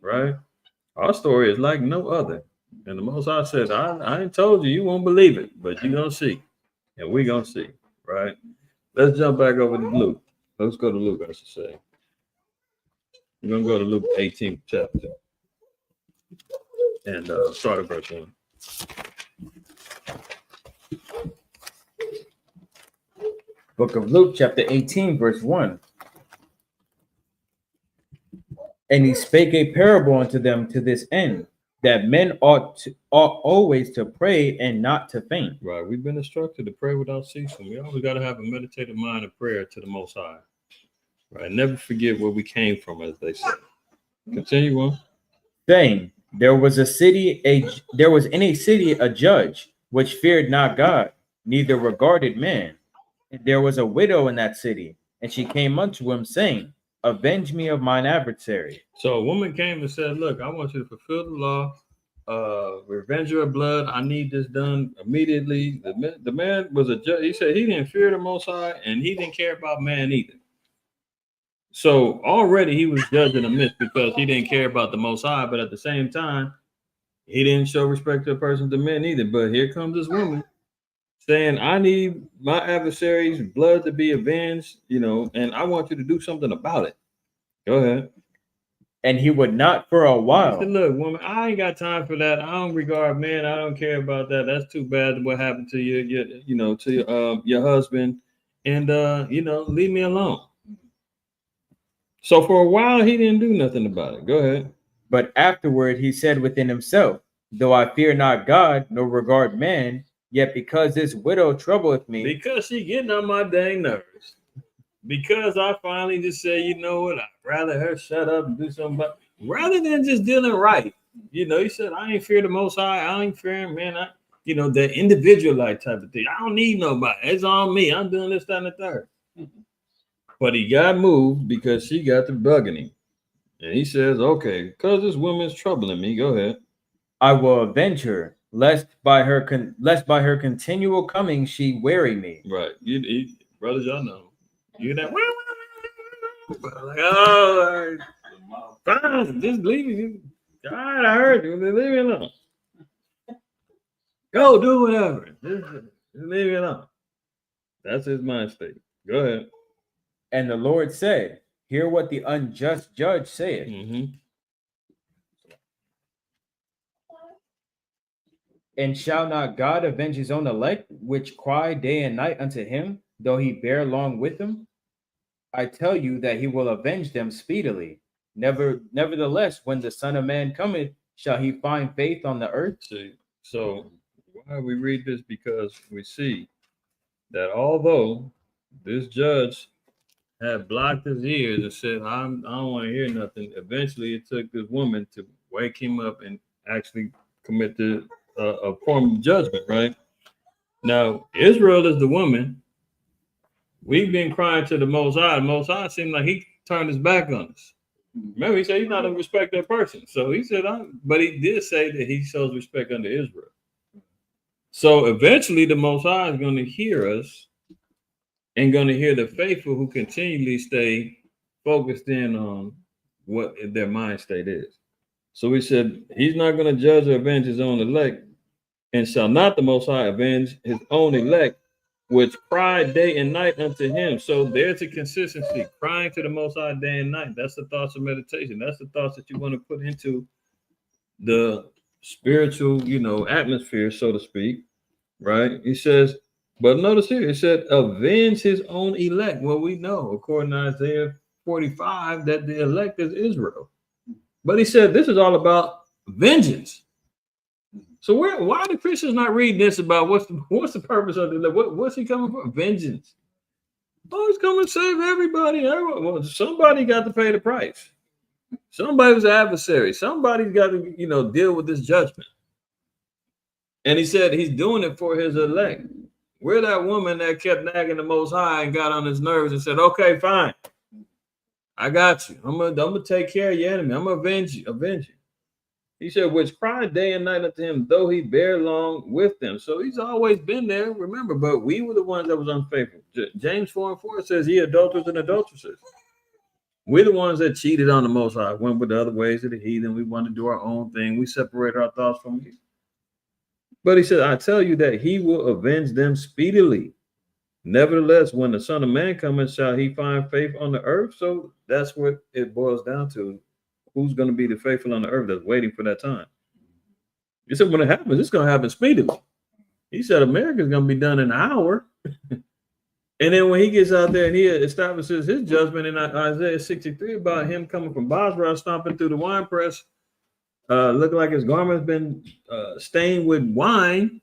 right? Our story is like no other. And the Most High said, I ain't told you, you won't believe it, but you're going to see. And we're going to see, right? Let's jump back over to Luke. Let's go to Luke, I should say. We're going to go to Luke 18th chapter. And start at verse 1. Book of Luke, chapter 18, verse 1. And he spake a parable unto them to this end, that men ought always to pray and not to faint. Right. We've been instructed to pray without ceasing. We always got to have a meditative mind of prayer to the Most High. Right. Never forget where we came from, as they say. Continue on. Saying, there was in a city a judge, which feared not God, neither regarded man. And there was a widow in that city, and she came unto him, saying, avenge me of mine adversary. So a woman came and said, look, I want you to fulfill the law, revenge your blood. I need this done immediately. The man was a judge. He said he didn't fear the Most High, and he didn't care about man either. So already he was judging amiss because he didn't care about the Most High, but at the same time, he didn't show respect to a person, to men either. But here comes this woman saying, I need my adversary's blood to be avenged, you know, and I want you to do something about it. Go ahead. And he would not for a while. Said, look, woman, I ain't got time for that. I don't regard men. I don't care about that. That's too bad what happened to your husband. And leave me alone. So for a while he didn't do nothing about it. Go ahead. But afterward he said within himself, though I fear not God, nor regard man, yet because this widow troubleth me. Because she getting on my dang nerves. Because I finally just say, you know what, I'd rather her shut up and do something about it, rather than just dealing right. You know, he said, I ain't fear the Most High. I ain't fearing, man. That individual like type of thing. I don't need nobody. It's on me. I'm doing this, that, and the third. But he got moved because she got to bugging him. And he says, okay, because this woman's troubling me. Go ahead. I will avenge her, lest by her continual coming she weary me. Right. Brothers, y'all know. You that like, oh, fine, just leave it. All right, I heard you. Leave me alone. Go do whatever. Just leave me alone. That's his mind state. Go ahead. And the Lord said, hear what the unjust judge saith. Mm-hmm. And shall not God avenge his own elect, which cry day and night unto him, though he bear long with them? I tell you that he will avenge them speedily. Nevertheless, when the Son of Man cometh, shall he find faith on the earth? See, so why we read this? Because we see that although this judge had blocked his ears and said, I don't want to hear nothing, eventually it took this woman to wake him up and actually commit a form of judgment, right? Now, Israel is the woman. We've been crying to the Most High. The Most High seemed like he turned his back on us. Remember, he said he's not going to respect that person. So he said, but he did say that he shows respect unto Israel. So eventually the Most High is going to hear us and going to hear the faithful who continually stay focused in on what their mind state is. So he said he's not going to judge or avenge his own elect, and shall not the Most High avenge his own elect, which cry day and night unto him. So there's a consistency, crying to the Most High day and night. That's the thoughts of meditation. That's the thoughts that you want to put into the spiritual, atmosphere, so to speak, right? He says, but notice here, it said, avenge his own elect. Well, we know, according to Isaiah 45, that the elect is Israel. But he said, this is all about vengeance. So why do Christians not read this about what's the purpose of the what's he coming for? Vengeance. Oh, he's coming to save everybody. Well, somebody got to pay the price. Somebody was an adversary. Somebody's got to deal with this judgment. And he said he's doing it for his elect. We're that woman that kept nagging the Most High and got on his nerves and said, "Okay, fine, I got you. I'm gonna take care of your enemy. I'm gonna avenge you. He said, which cried day and night unto him, though he bear long with them. So he's always been there, remember, but we were the ones that was unfaithful. James 4:4 says, ye adulterers and adulteresses. We're the ones that cheated on the Most High, went with the other ways of the heathen. We wanted to do our own thing. We separate our thoughts from you. But he said, I tell you that he will avenge them speedily. Nevertheless, when the Son of Man cometh, shall he find faith on the earth? So that's what it boils down to. Who's going to be the faithful on the earth that's waiting for that time? He said, when it happens, it's going to happen speedily. He said, America's going to be done in an hour. And then when he gets out there and he establishes his judgment in Isaiah 63 about him coming from Basra, stomping through the wine press, looking like his garment's been stained with wine.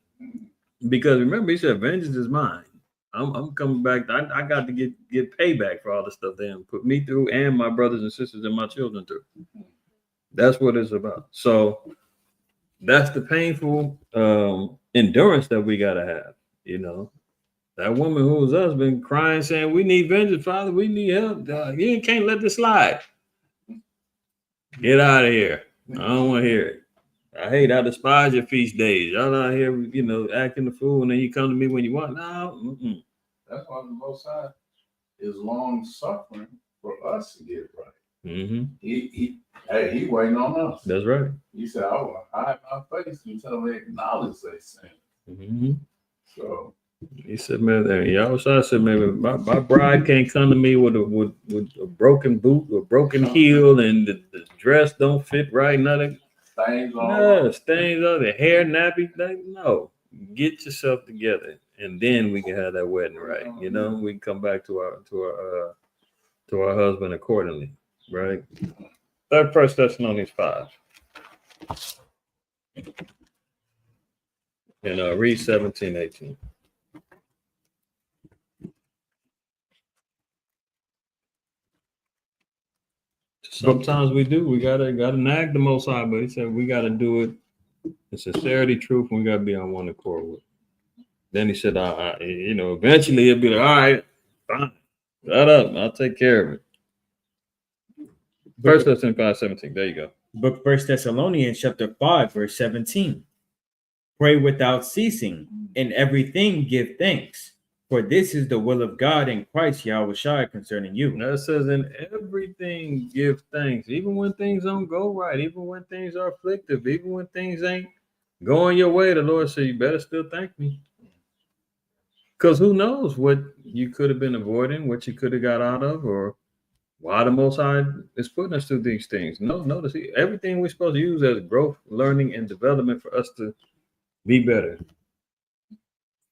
Because remember, he said, vengeance is mine. I'm coming back. I got to get payback for all the stuff they put me through and my brothers and sisters and my children through. That's what it's about. So that's the painful endurance that we got to have. You know, that woman who was us been crying, saying, we need vengeance, Father. We need help. You can't let this slide. Get out of here. I don't want to hear it. I despise your feast days. Y'all out here, you know, acting the fool, and then you come to me when you want. No. That's why the Most High is long suffering for us to get right. Mm-hmm. He waiting on us. That's right. He said, I will hide my face until they acknowledge they sin. Mm-hmm. So he said, man, y'all said, man, my bride can't come to me with a broken boot, a broken heel, and the dress don't fit right, nothing. Stains on. No, stains on the hair, nappy. No, get yourself together, and then we can have that wedding right. You know, we can come back to our husband accordingly, right? 1 Thessalonians 5, and read 17, 18. Sometimes we do. We gotta nag the Most High, but he said we gotta do it in sincerity, truth, and we gotta be on one accord with it. Then he said, eventually he'll be like, all right, fine, shut up, I'll take care of it. 1 Thessalonians 5:17. There you go. Book 1 Thessalonians chapter 5, verse 17. Pray without ceasing, in everything give thanks, for this is the will of God in Christ Yahushua concerning you. Now it says, in everything give thanks, even when things don't go right, even when things are afflictive, even when things ain't going your way, the Lord said, you better still thank me. Because who knows what you could have been avoiding, what you could have got out of, or why the Most High is putting us through these things. Notice everything we're supposed to use as growth, learning, and development for us to be better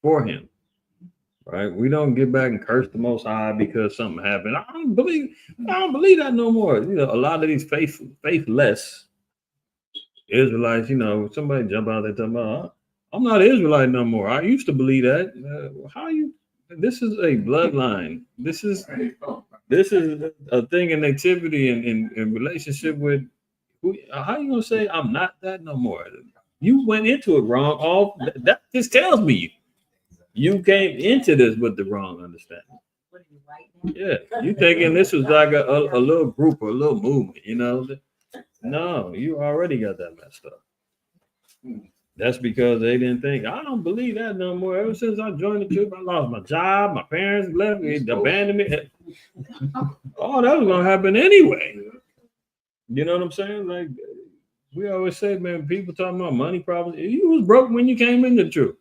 for him. Right? We don't get back and curse the Most High because something happened. I don't believe that no more. You know, a lot of these faithless Israelites, you know, somebody jump out there talking about, I'm not an Israelite no more. I used to believe that. This is a bloodline. This is a thing in activity and in relationship with who. How you gonna say I'm not that no more? You went into it wrong. That just tells me you came into this with the wrong understanding. Yeah, you thinking this was like a little group or a little movement, you know? No, you already got that messed up. That's because they didn't think, I don't believe that no more. Ever since I joined the church, I lost my job, my parents left me, abandoned me. Oh, that was gonna happen anyway. You know what I'm saying? Like we always say, man, people talking about money problems. You was broke when you came into the truth.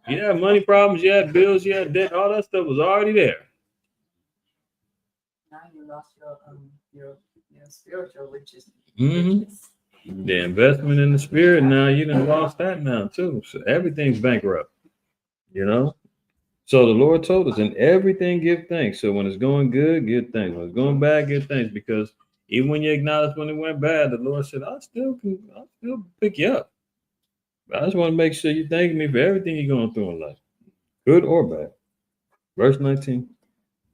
You had money problems, you had bills, you had debt, all that stuff was already there. Now you lost your spiritual riches. Mm-hmm. The investment in the spirit, now you done lost that now too. So everything's bankrupt, you know? So the Lord told us, in everything give thanks. So when it's going good, give thanks. When it's going bad, give thanks. Because even when you acknowledge when it went bad, the Lord said, I'll still pick you up. I just want to make sure you thank me for everything you're going through in life, good or bad. Verse 19.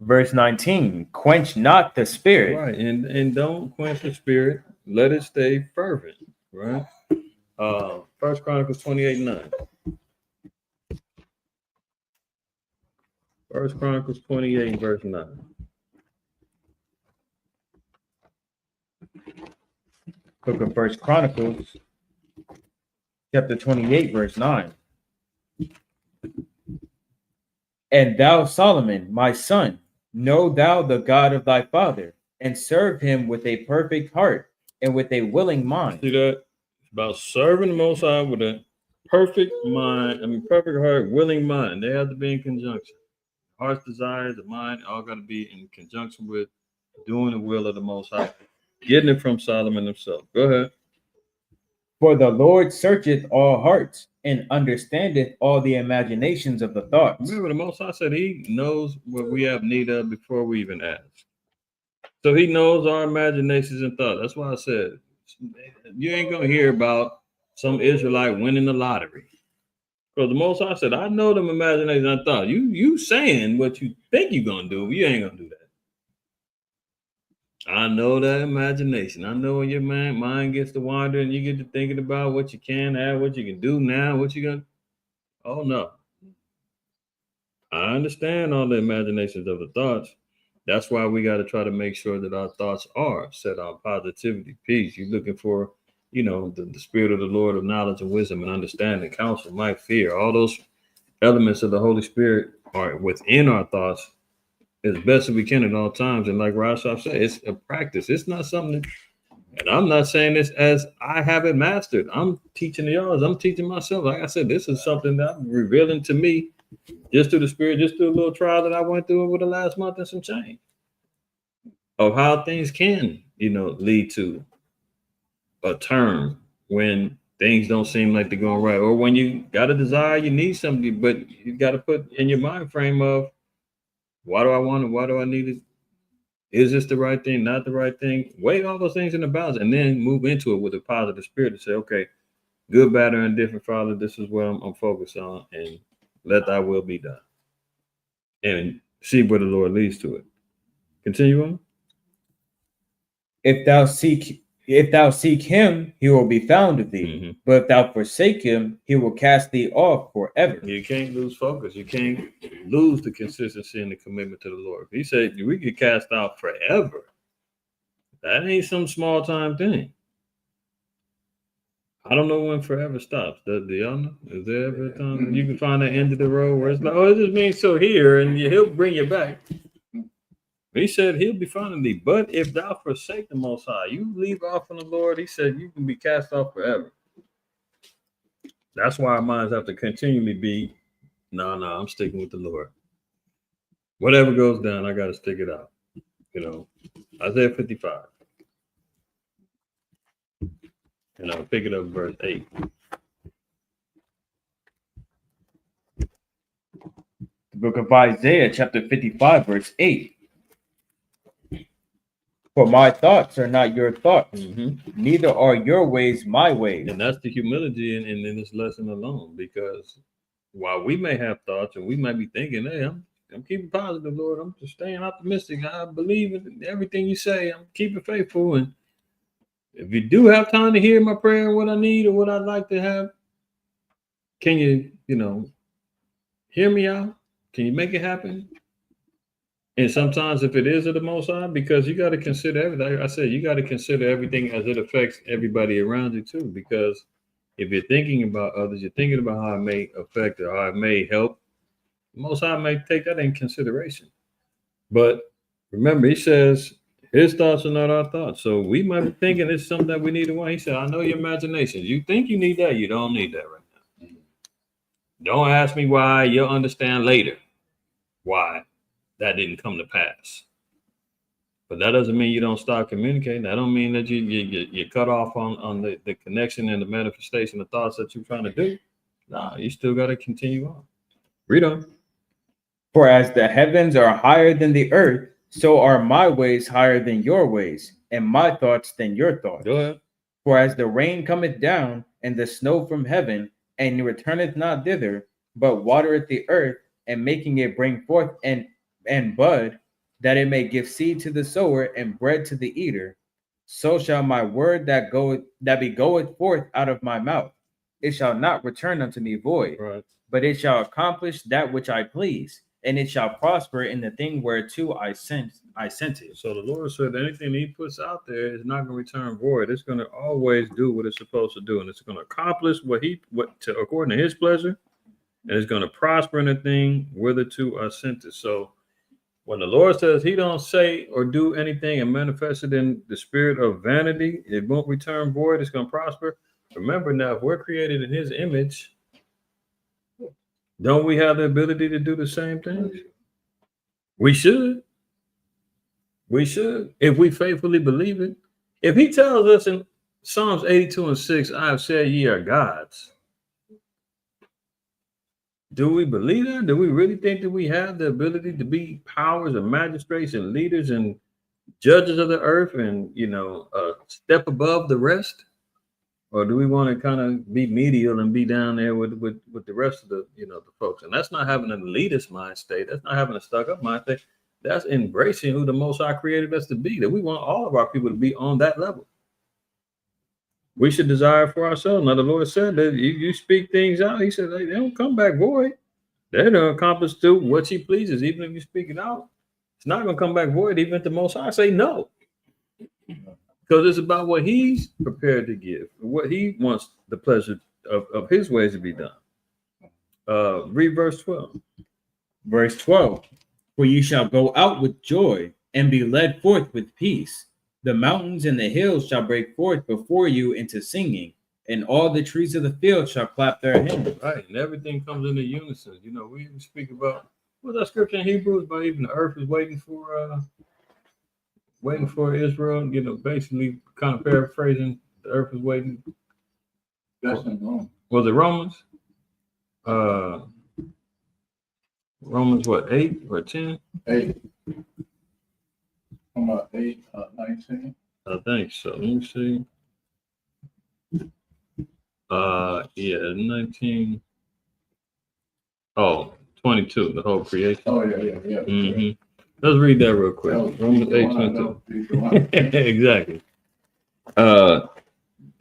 Verse 19, quench not the spirit. Right, and don't quench the spirit. Let it stay fervent, right? 1 Chronicles 28:9. First Chronicles 28, verse 9. Book of First Chronicles, chapter 28, verse 9. And thou, Solomon, my son, know thou the God of thy father, and serve him with a perfect heart and with a willing mind. See that? It's about serving the Most High with a perfect mind. Perfect heart, willing mind. They have to be in conjunction. Heart's desires, the mind, all got to be in conjunction with doing the will of the Most High. Getting it from Solomon himself. Go ahead. For the Lord searcheth all hearts and understandeth all the imaginations of the thoughts. Remember, the Most High said he knows what we have need of before we even ask. So he knows our imaginations and thoughts. That's why I said you ain't gonna hear about some Israelite winning the lottery. Because the Most High said, I know them imaginations and thoughts. You saying what you think you're gonna do, but you ain't gonna do that. I know that imagination. I know when your mind gets to wander and you get to thinking about what you can have, what you can do now, what you gonna. Oh no. I understand all the imaginations of the thoughts. That's why we got to try to make sure that our thoughts are set on positivity, peace. You're looking for, the spirit of the Lord of knowledge and wisdom and understanding, counsel, might, fear. All those elements of the Holy Spirit are within our thoughts as best as we can at all times. And like Rashaf said, it's a practice. It's not something, and I'm not saying this as I have it mastered. I'm teaching y'all as I'm teaching myself. Like I said, this is something that I'm revealing to me just through the spirit, just through a little trial that I went through over the last month and some change of how things can, lead to a turn when things don't seem like they're going right, or when you got a desire, you need something, but you got to put in your mind frame of, why do I want it? Why do I need it? Is this the right thing? Not the right thing? Weigh all those things in the balance and then move into it with a positive spirit to say, okay, good, bad, or indifferent, Father, this is what I'm focused on, and let thy will be done. And see where the Lord leads to it. Continue on. If thou seek him, he will be found of thee. Mm-hmm. But if thou forsake him, he will cast thee off forever. You can't lose focus. You can't lose the consistency and the commitment to the Lord. He said we get cast out forever. That ain't some small time thing. I don't know when forever stops. Do y'all know? Is there ever a time when you can find the end of the road where it's like, oh, it just means so here, and he'll bring you back. He said he'll be finding thee. But if thou forsake the Most High, you leave off from the Lord, he said you can be cast off forever. That's why our minds have to continually be, no, I'm sticking with the Lord. Whatever goes down, I got to stick it out. Isaiah 55. And I'll pick it up verse 8. The book of Isaiah, chapter 55, verse 8. For my thoughts are not your thoughts, neither are your ways my ways. And that's the humility in this lesson alone, because while we may have thoughts and we might be thinking, hey, I'm keeping positive, Lord. I'm just staying optimistic. I believe in everything you say. I'm keeping faithful. And if you do have time to hear my prayer, what I need or what I'd like to have, can you, hear me out? Can you make it happen? And sometimes if it is of the Most High, because you got to consider everything. Like I said, you got to consider everything as it affects everybody around you too. Because if you're thinking about others, you're thinking about how it may affect or how it may help. The Most High may take that in consideration. But remember, he says his thoughts are not our thoughts. So we might be thinking it's something that we need to want. He said, I know your imagination. You think you need that. You don't need that right now. Don't ask me why. You'll understand later why that didn't come to pass. But that doesn't mean you don't start communicating. That don't mean that you cut off on the connection and the manifestation of thoughts that you're trying to do. No, you still got to continue on. Read on. For as the heavens are higher than the earth, so are my ways higher than your ways, and my thoughts than your thoughts. Go ahead. For as the rain cometh down, and the snow from heaven, and returneth not thither, but watereth the earth, and making it bring forth and bud, that it may give seed to the sower and bread to the eater, so shall my word that goeth forth out of my mouth. It shall not return unto me void, Right. but it shall accomplish that which I please, and it shall prosper in the thing whereto I sent it. So the Lord said anything he puts out there is not going to return void. It's going to always do what it's supposed to do, and it's going to accomplish according to his pleasure, and it's going to prosper in the thing whitherto I sent it. So when the Lord says he don't say or do anything and manifest it in the spirit of vanity, it won't return void, it's going to prosper. Remember now, if we're created in his image, don't we have the ability to do the same things? We should. We should, if we faithfully believe it. If he tells us in Psalms 82:6, I have said ye are gods. Do we believe that? Do we really think that we have the ability to be powers and magistrates and leaders and judges of the earth and, step above the rest? Or do we want to kind of be medial and be down there with the rest of the folks? And that's not having an elitist mind state. That's not having a stuck-up mind state. That's embracing who the Most High created us to be, that we want all of our people to be on that level. We should desire for ourselves. Now, the Lord said that you speak things out. He said they don't come back void. They're going to accomplish to what he pleases, even if you speak it out. It's not going to come back void, even if the Most High say no. Because it's about what he's prepared to give, what he wants the pleasure of his ways to be done. Read verse 12. Verse 12. For ye shall go out with joy and be led forth with peace. The mountains and the hills shall break forth before you into singing, and all the trees of the field shall clap their hands. Right, and everything comes into unison. We even speak about what's that scripture in Hebrews about even the earth is waiting for Israel. Basically kind of paraphrasing, the earth is waiting. That's in Rome. Was it Romans? Romans what, 8 or 10? 8. Come on, 8, 19. I think so. Let me see. 19. Oh, 22, the whole creation. Oh, yeah. Mm-hmm. Let's read that real quick. Romans 8:22. Exactly.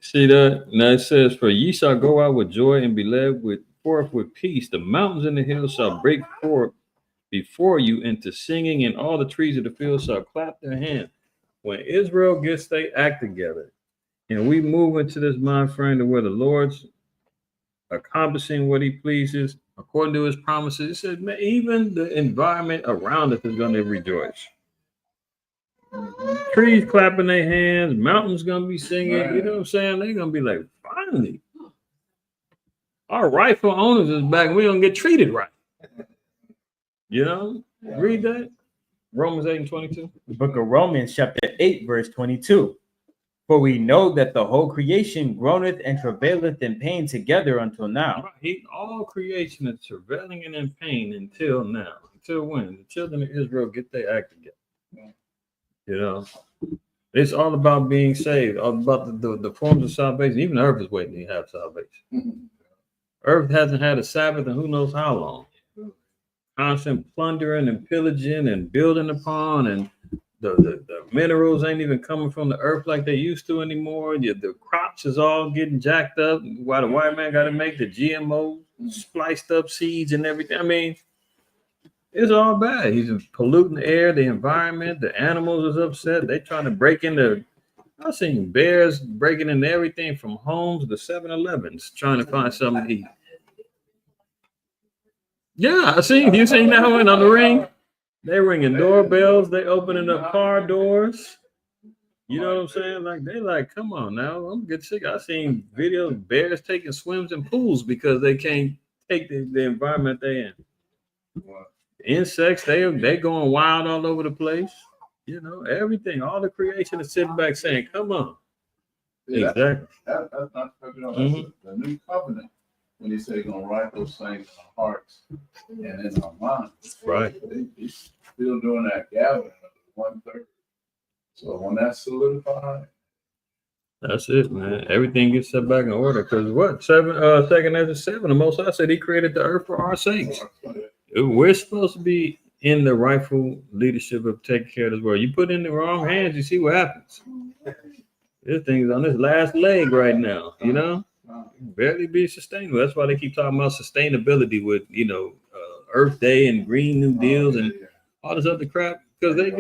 See that? Now it says, for ye shall go out with joy and be led forth with peace. The mountains and the hills shall break forth before you into singing, and all the trees of the field shall clap their hands. When Israel gets their act together, and we move into this mind frame to where the Lord's accomplishing what he pleases according to his promises, it says, man, even the environment around us is going to rejoice. Trees clapping their hands, mountains going to be singing. Right. You know what I'm saying? They're going to be like, finally, our rightful owners is back. We're going to get treated right. Read that. Romans 8:22. The book of Romans, chapter 8, verse 22. For we know that the whole creation groaneth and travaileth in pain together until now. All creation is travailing and in pain until now. Until when? The children of Israel get their act together. It's all about being saved, all about the forms of salvation. Even the earth is waiting to have salvation. Earth hasn't had a Sabbath in who knows how long. Constant plundering and pillaging and building upon, and the minerals ain't even coming from the earth like they used to anymore. The crops is all getting jacked up. Why the white man got to make the GMO spliced up seeds and everything. I mean, it's all bad. He's polluting the air, the environment. The animals is upset. They trying to break into. I've seen bears breaking into everything from homes to 7-Elevens trying to find something to eat. Yeah, you seen that one on the ring? They ringing doorbells, they opening up car doors. You know what I'm saying? Like they come on now, I'm get sick. I seen videos of bears taking swims in pools because they can't take the environment they in. Insects, they going wild all over the place. Everything, all the creation is sitting back saying, come on. Yeah, exactly. That's not the new covenant. When he said he's going to write those things in our hearts and in our minds. Right. He's still doing that gathering of 1/3. So when that's solidified. That's it, man. Everything gets set back in order. Because what? 2 Ezra 7, the Most High said he created the earth for our sakes. We're supposed to be in the rightful leadership of taking care of this world. You put it in the wrong hands, you see what happens. This thing's on this last leg right now, barely be sustainable. That's why they keep talking about sustainability with Earth Day and Green New Deals and all this other crap because they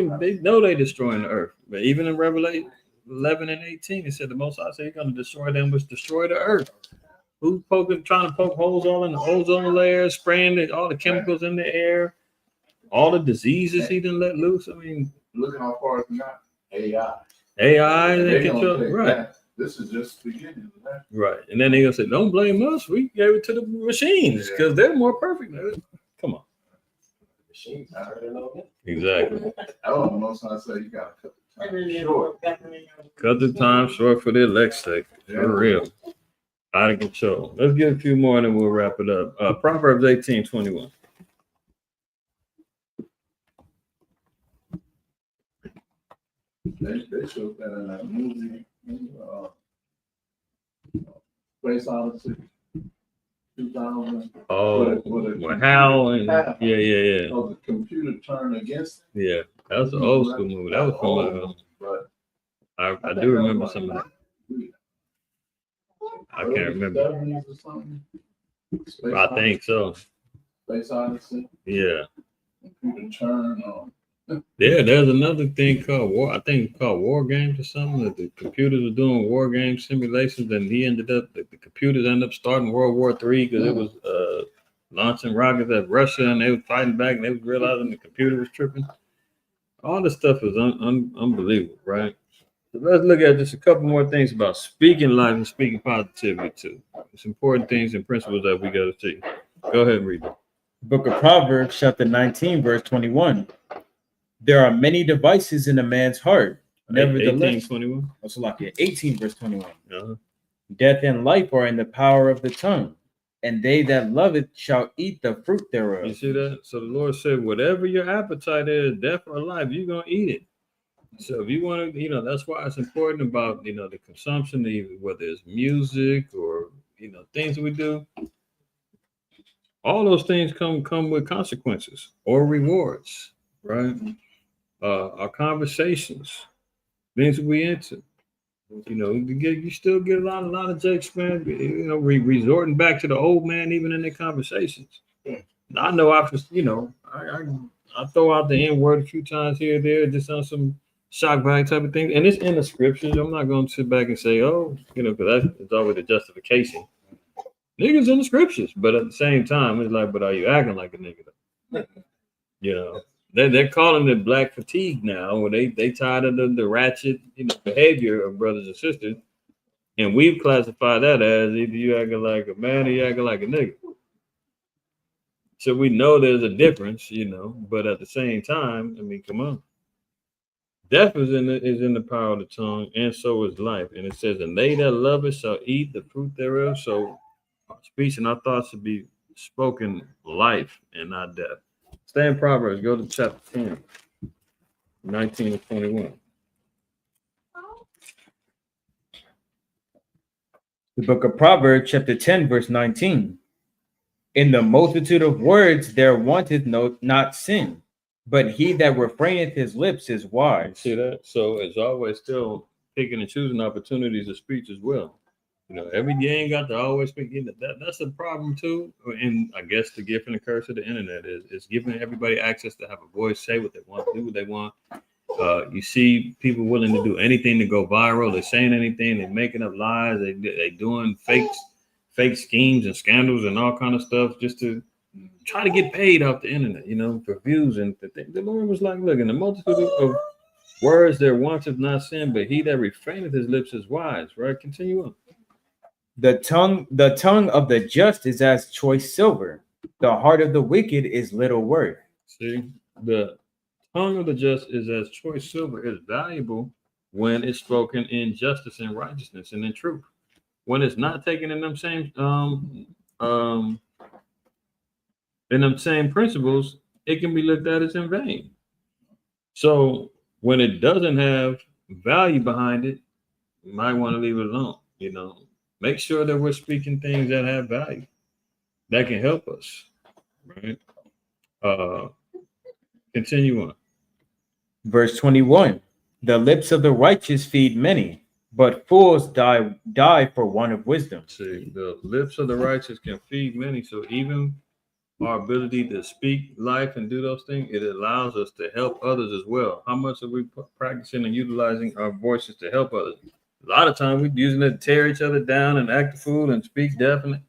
know they destroying the earth. But even in Revelation 11 and 18, it said the Most High said He's going to destroy them which destroy the earth. Who's trying to poke holes all in the ozone layer, spraying all the chemicals in the air, all the diseases He didn't let loose? I mean, look how far it's not AI. AI they control, right? That. This is just the beginning of that. Right, and then they gonna say, "Don't blame us. We gave it to the machines because they're more perfect." Come on, Machines, I already know that. exactly. I don't know. Most times say you got to cut the time short. Cut the time short for the elect's sake. For real. Out of control. Let's get a few more and then we'll wrap it up. Proverbs 18:21. They showed that in that movie, Space Odyssey, 2000. Oh, well, Hal and yeah. Oh, the computer turned against it. Yeah, that was an old school movie. That was from. But I do remember some of that. I can't remember. 70s or something. Space I think so. Space Odyssey. Yeah. Computer turn on. Yeah, there's another thing called war. I think it's called war games or something. That the computers were doing war game simulations, and he ended up. The computers ended up starting World War III because it was launching rockets at Russia, and they were fighting back, and they was realizing the computer was tripping. All this stuff is unbelievable, right? So let's look at just a couple more things about speaking life and speaking positivity too. It's important things and principles that we got to see. Go ahead and read it. Book of Proverbs, chapter 19, verse 21. There are many devices in a man's heart. Nevertheless, 18:21. also like it, 18, verse 21. Uh-huh. Death and life are in the power of the tongue, and they that love it shall eat the fruit thereof. You see that? So the Lord said, whatever your appetite is, death or life, you're going to eat it. So if you want to, that's why it's important about, the consumption, whether it's music or, things that we do. All those things come with consequences or rewards, right? Our conversations, things that we into. You still get a lot of jakes, man. Resorting back to the old man, even in their conversations. I know I throw out the N word a few times here and there, just on some shock value type of thing, and it's in the scriptures. I'm not going to sit back and say, because that's always a justification. Niggas in the scriptures, but at the same time, it's like, but are you acting like a nigga? They're calling it black fatigue now, where they tired of the ratchet, behavior of brothers and sisters, and we've classified that as either you acting like a man or you acting like a nigga. So we know there's a difference, but at the same time, I mean, come on. Death is in the power of the tongue, and so is life. And it says, and they that love it shall eat the fruit thereof. So our speech and our thoughts should be spoken life and not death. Stay in Proverbs. Go to chapter 10, 19 and 21. The book of Proverbs, chapter 10, verse 19. In the multitude of words there wanteth not sin, but he that refraineth his lips is wise. See that? So it's always still picking and choosing opportunities of speech as well. Every day ain't got to always speak. That's a problem too. And I guess the gift and the curse of the internet is giving everybody access to have a voice, say what they want, do what they want. You see people willing to do anything to go viral. They're saying anything. They're making up lies. They doing fake schemes and scandals and all kind of stuff just to try to get paid off the internet, for views. And the Lord was like, look, in the multitude of words there wanteth not sin, but he that refraineth his lips is wise. Right? Continue on. The tongue of the just is as choice silver. The heart of the wicked is little worth. See, the tongue of the just is as choice silver. Is valuable when it's spoken in justice and righteousness and in truth. When it's not taken in them same principles, it can be looked at as in vain. So when it doesn't have value behind it, you might want to leave it alone. Make sure that we're speaking things that have value, that can help us, right? Continue on. Verse 21. The lips of the righteous feed many, but fools die for want of wisdom. See, the lips of the righteous can feed many. So even our ability to speak life and do those things, it allows us to help others as well. How much are we practicing and utilizing our voices to help others? A lot of times we're using it to tear each other down and act the fool and speak definite.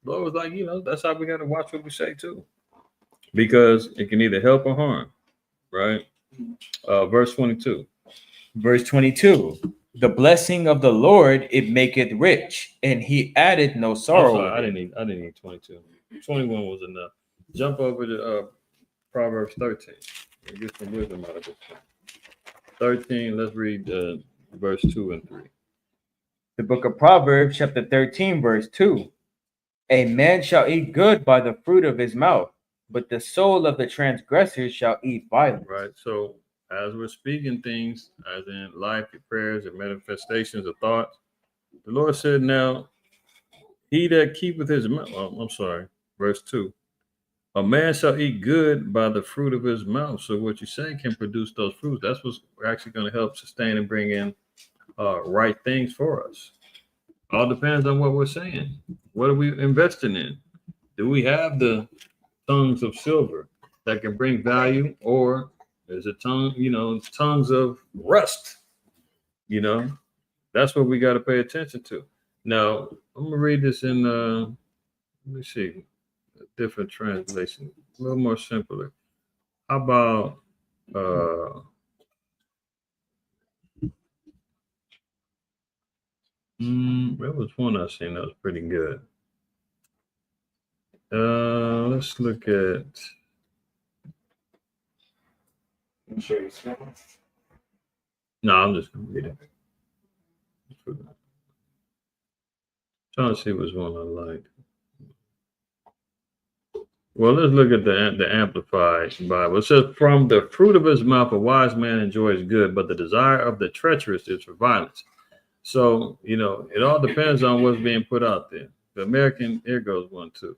Lord was like, that's how we got to watch what we say too, because it can either help or harm, right? Verse 22. Verse 22. The blessing of the Lord, it maketh rich, and he added no I'm sorrow. sorry, with I it. didn't need 22. 21 was enough. Jump over to Proverbs 13 and get some wisdom out of it. 13, let's read verse 2 and 3. The book of Proverbs, chapter 13, verse 2. A man shall eat good by the fruit of his mouth, but the soul of the transgressor shall eat violence. Right. So as we're speaking things, as in life, your prayers, and manifestations of thoughts, the Lord said, now, he that keepeth his mouth, verse 2. A man shall eat good by the fruit of his mouth. So what you say can produce those fruits. That's what's actually going to help sustain and bring in right things for us. All depends on what we're saying. What are we investing in? Do we have the tongues of silver that can bring value, or is it tongues of rust? That's what we got to pay attention to. Now, I'm gonna read this in let me see, a different translation, a little more simpler. How about there was one I seen that was pretty good. Let's look at. No, I'm just gonna read it. Trying to see which one I like. Well, let's look at the Amplified Bible. It says, "From the fruit of his mouth, a wise man enjoys good, but the desire of the treacherous is for violence." So, it all depends on what's being put out there. The American, here goes one too.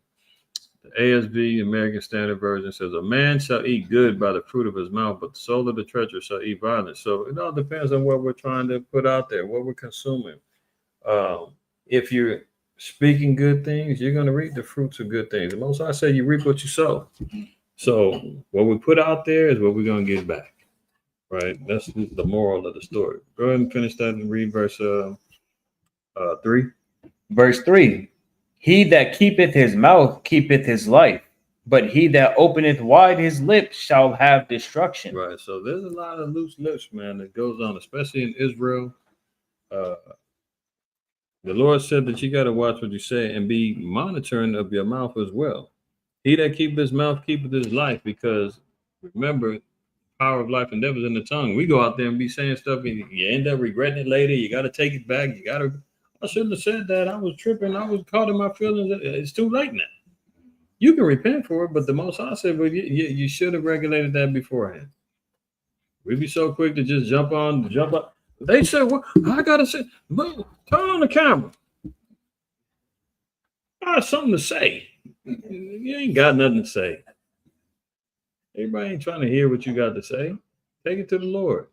The ASV, American Standard Version, says, "A man shall eat good by the fruit of his mouth, but the soul of the treacherous shall eat violence." So it all depends on what we're trying to put out there, what we're consuming. If you're speaking good things, you're going to reap the fruits of good things. The Most High say you reap what you sow. So what we put out there is what we're going to get back. Right? That's the moral of the story. Go ahead and finish that and read verse 3. Verse 3. He that keepeth his mouth keepeth his life, but he that openeth wide his lips shall have destruction. Right. So there's a lot of loose lips, man, that goes on, especially in Israel. The Lord said that you got to watch what you say and be monitoring of your mouth as well. He that keepeth his mouth keepeth his life, because remember, power of life and death is in the tongue. We go out there and be saying stuff and you end up regretting it later. You got to take it back. I shouldn't have said that. I was tripping. I was caught in my feelings. It's too late now. You can repent for it, but the Most High said, well, you should have regulated that beforehand. We'd be so quick to just jump up. They said, well, I got to say, look, turn on the camera. I have something to say. You ain't got nothing to say. Everybody ain't trying to hear what you got to say. Take it to the Lord.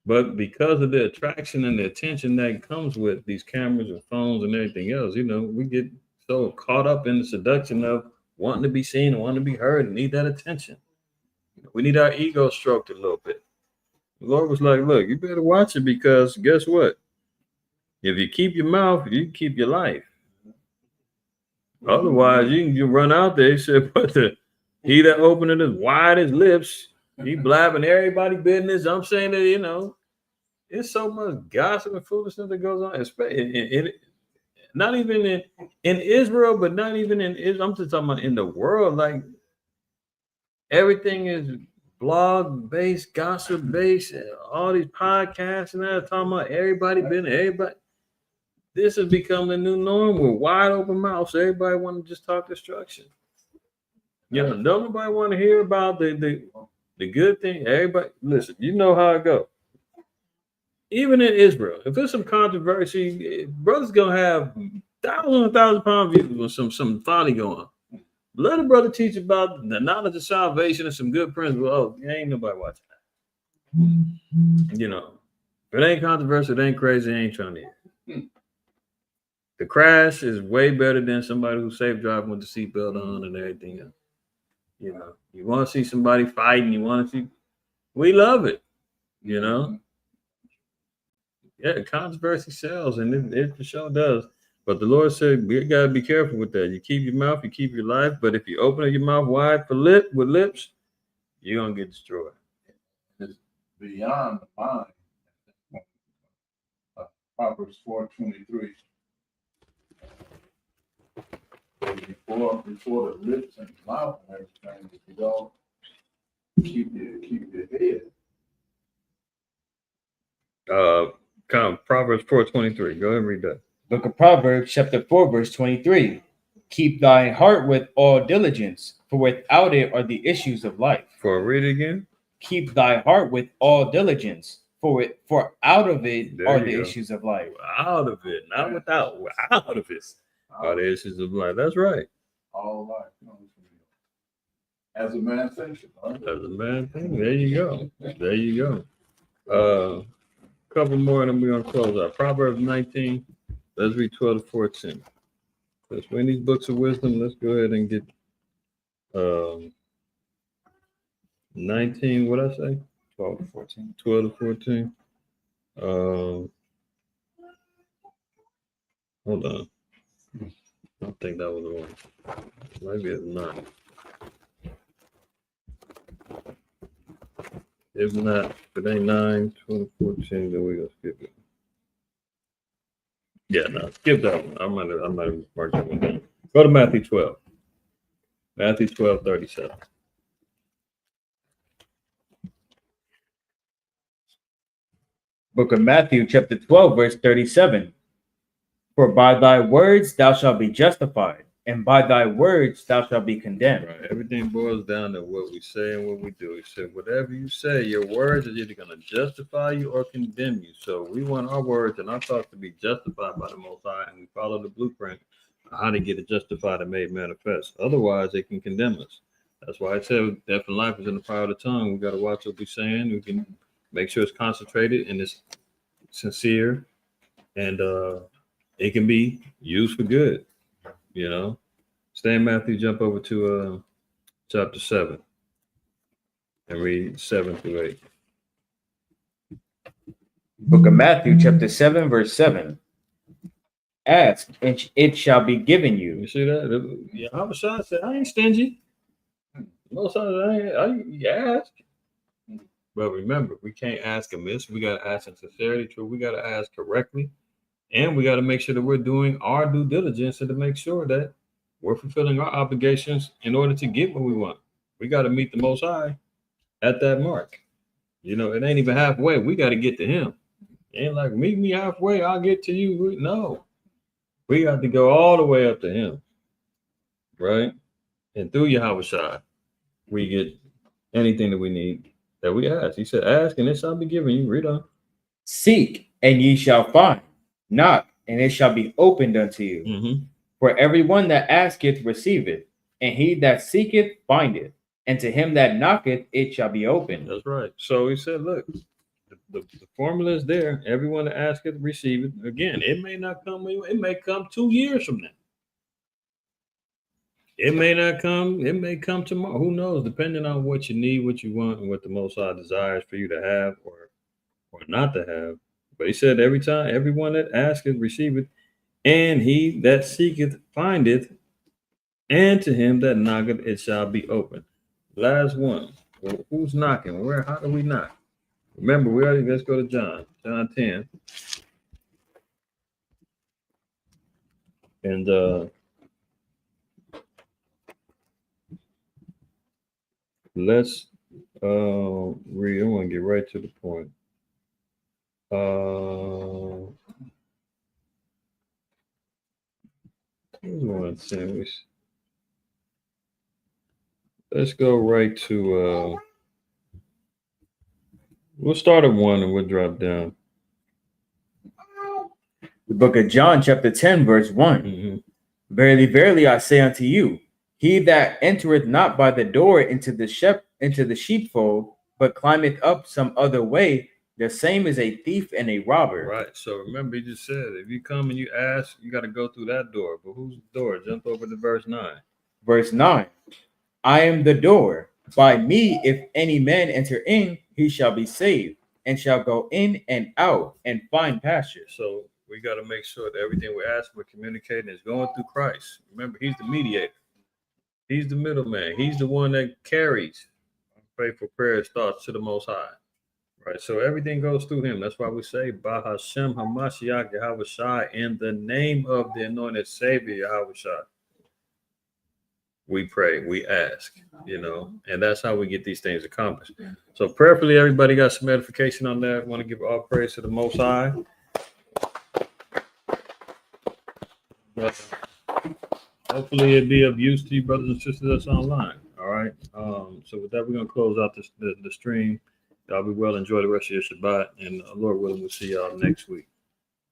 But because of the attraction and the attention that comes with these cameras and phones and everything else, we get so caught up in the seduction of wanting to be seen and wanting to be heard and need that attention. We need our ego stroked a little bit. The Lord was like, look, you better watch it, because guess what? If you keep your mouth, you can keep your life. Otherwise, you can run out there. He said, but he that openeth his wide his lips, he blabbing everybody business. I'm saying that, it's so much gossip and foolishness that goes on, especially not even in Israel, but not even in Israel. I'm just talking about in the world. Like, everything is blog based, gossip based, all these podcasts and that talking about everybody business, everybody. This has become the new norm with wide open mouths. Everybody want to just talk destruction. Nobody want to hear about the good thing. Everybody, listen, you know how it goes. Even in Israel, if there's some controversy, brother's gonna have thousands and thousands of pound views with some folly going on. Let a brother teach about the knowledge of salvation and some good principles. Oh, ain't nobody watching that. If it ain't controversial, it ain't crazy, it ain't trying to hear. The crash is way better than somebody who's safe driving with the seatbelt on and everything else. You know, you want to see somebody fighting. You want to see. We love it. You know. Yeah, controversy sells, and it for sure does. But the Lord said we gotta be careful with that. You keep your mouth, you keep your life. But if you open up your mouth wide for lips, you're gonna get destroyed. It's beyond the mind. Proverbs 4:23. Before the lips and the mouth and everything, if you don't keep your head. Proverbs 4:23. Go ahead and read that. Book of Proverbs, chapter 4, verse 23. Keep thy heart with all diligence, for without it are the issues of life. Read it again. Keep thy heart with all diligence, for out of it There are you the go. issues of life. Out of it, not without. Out of it are the issues of life. That's right. All life comes from you. As a man thinks, right? As a man thing. There you go. There you go. Couple more and then we're gonna close out. Proverbs 19. Let's read 12 to 14. Let's read these books of wisdom. Let's go ahead and get 19. What I say? 12 to 14. 12 to 14. Hold on. I don't think that was the one. Maybe it's not. If not, if it ain't 9, 12, 14, then we're gonna skip it. Yeah, no, skip that one. I might have marked that one down. Go to Matthew 12. Matthew 12, 37. Book of Matthew, chapter 12, verse 37. For by thy words thou shalt be justified, and by thy words thou shalt be condemned. Right. Everything boils down to what we say and what we do. He said, whatever you say, your words are either going to justify you or condemn you. So we want our words and our thoughts to be justified by the Most High, and we follow the blueprint on how to get it justified and made manifest. Otherwise, it can condemn us. That's why I said death and life is in the power of the tongue. We got to watch what we're saying. We can make sure it's concentrated and it's sincere, and it can be used for good. You know, stay in Matthew, jump over to chapter 7 and read 7 through 8. Book of Matthew, chapter 7, verse 7. Ask, and it shall be given you. You see that? Yeah, Abishai said, I ain't stingy. Most times I ask. But remember, we can't ask amiss. We got to ask in sincerity, true. We got to ask correctly. And we got to make sure that we're doing our due diligence to make sure that we're fulfilling our obligations in order to get what we want. We got to meet the Most High at that mark. You know, it ain't even halfway. We got to get to Him. It ain't like, meet me halfway, I'll get to you. No. We got to go all the way up to Him. Right? And through Yahushua, we get anything that we need that we ask. He said, ask and it shall be given you. Read on. Seek, and ye shall find. Knock, and it shall be opened unto you. Mm-hmm. For everyone that asketh receiveth, and he that seeketh findeth, and to him that knocketh it shall be opened. That's right. So he said, look, the formula is there. Everyone that asketh receiveth. Again, it may not come. It may come 2 years from now. It may not come. It may come tomorrow. Who knows? Depending on what you need, what you want, and what the Most High desires for you to have or not to have. But he said, every time, everyone that asketh receiveth, and he that seeketh findeth, and to him that knocketh it shall be open. Last one. Who's knocking? Where? How do we knock? Remember, let's go to John 10. And let's read. I want to get right to the point. Let's go right to we'll start at 1 and we'll drop down. The book of John, chapter 10, verse 1. Mm-hmm. Verily, verily, I say unto you, he that entereth not by the door into the sheepfold, but climbeth up some other way, The same is a thief and a robber. Right. So remember, he just said, if you come and you ask, you got to go through that door. But whose door? Jump over to verse 9. Verse 9. I am the door. By me, if any man enter in, he shall be saved, and shall go in and out and find pasture. So we got to make sure that everything we're asking, we're communicating, is going through Christ. Remember, he's the mediator. He's the middleman. He's the one that carries faithful prayers, thoughts to the Most High. Right. So everything goes through him. That's why we say, Bah Hashem HaMashiach Yahweh Shai, in the name of the anointed Savior Yahweh Shai. We pray, we ask, and that's how we get these things accomplished. So prayerfully, everybody got some edification on that. I want to give all praise to the Most High. Hopefully it'll be of use to you, brothers and sisters that's online. All right. So with that, we're going to close out the stream. Y'all be well. Enjoy the rest of your Shabbat. And Lord willing, we'll see y'all next week.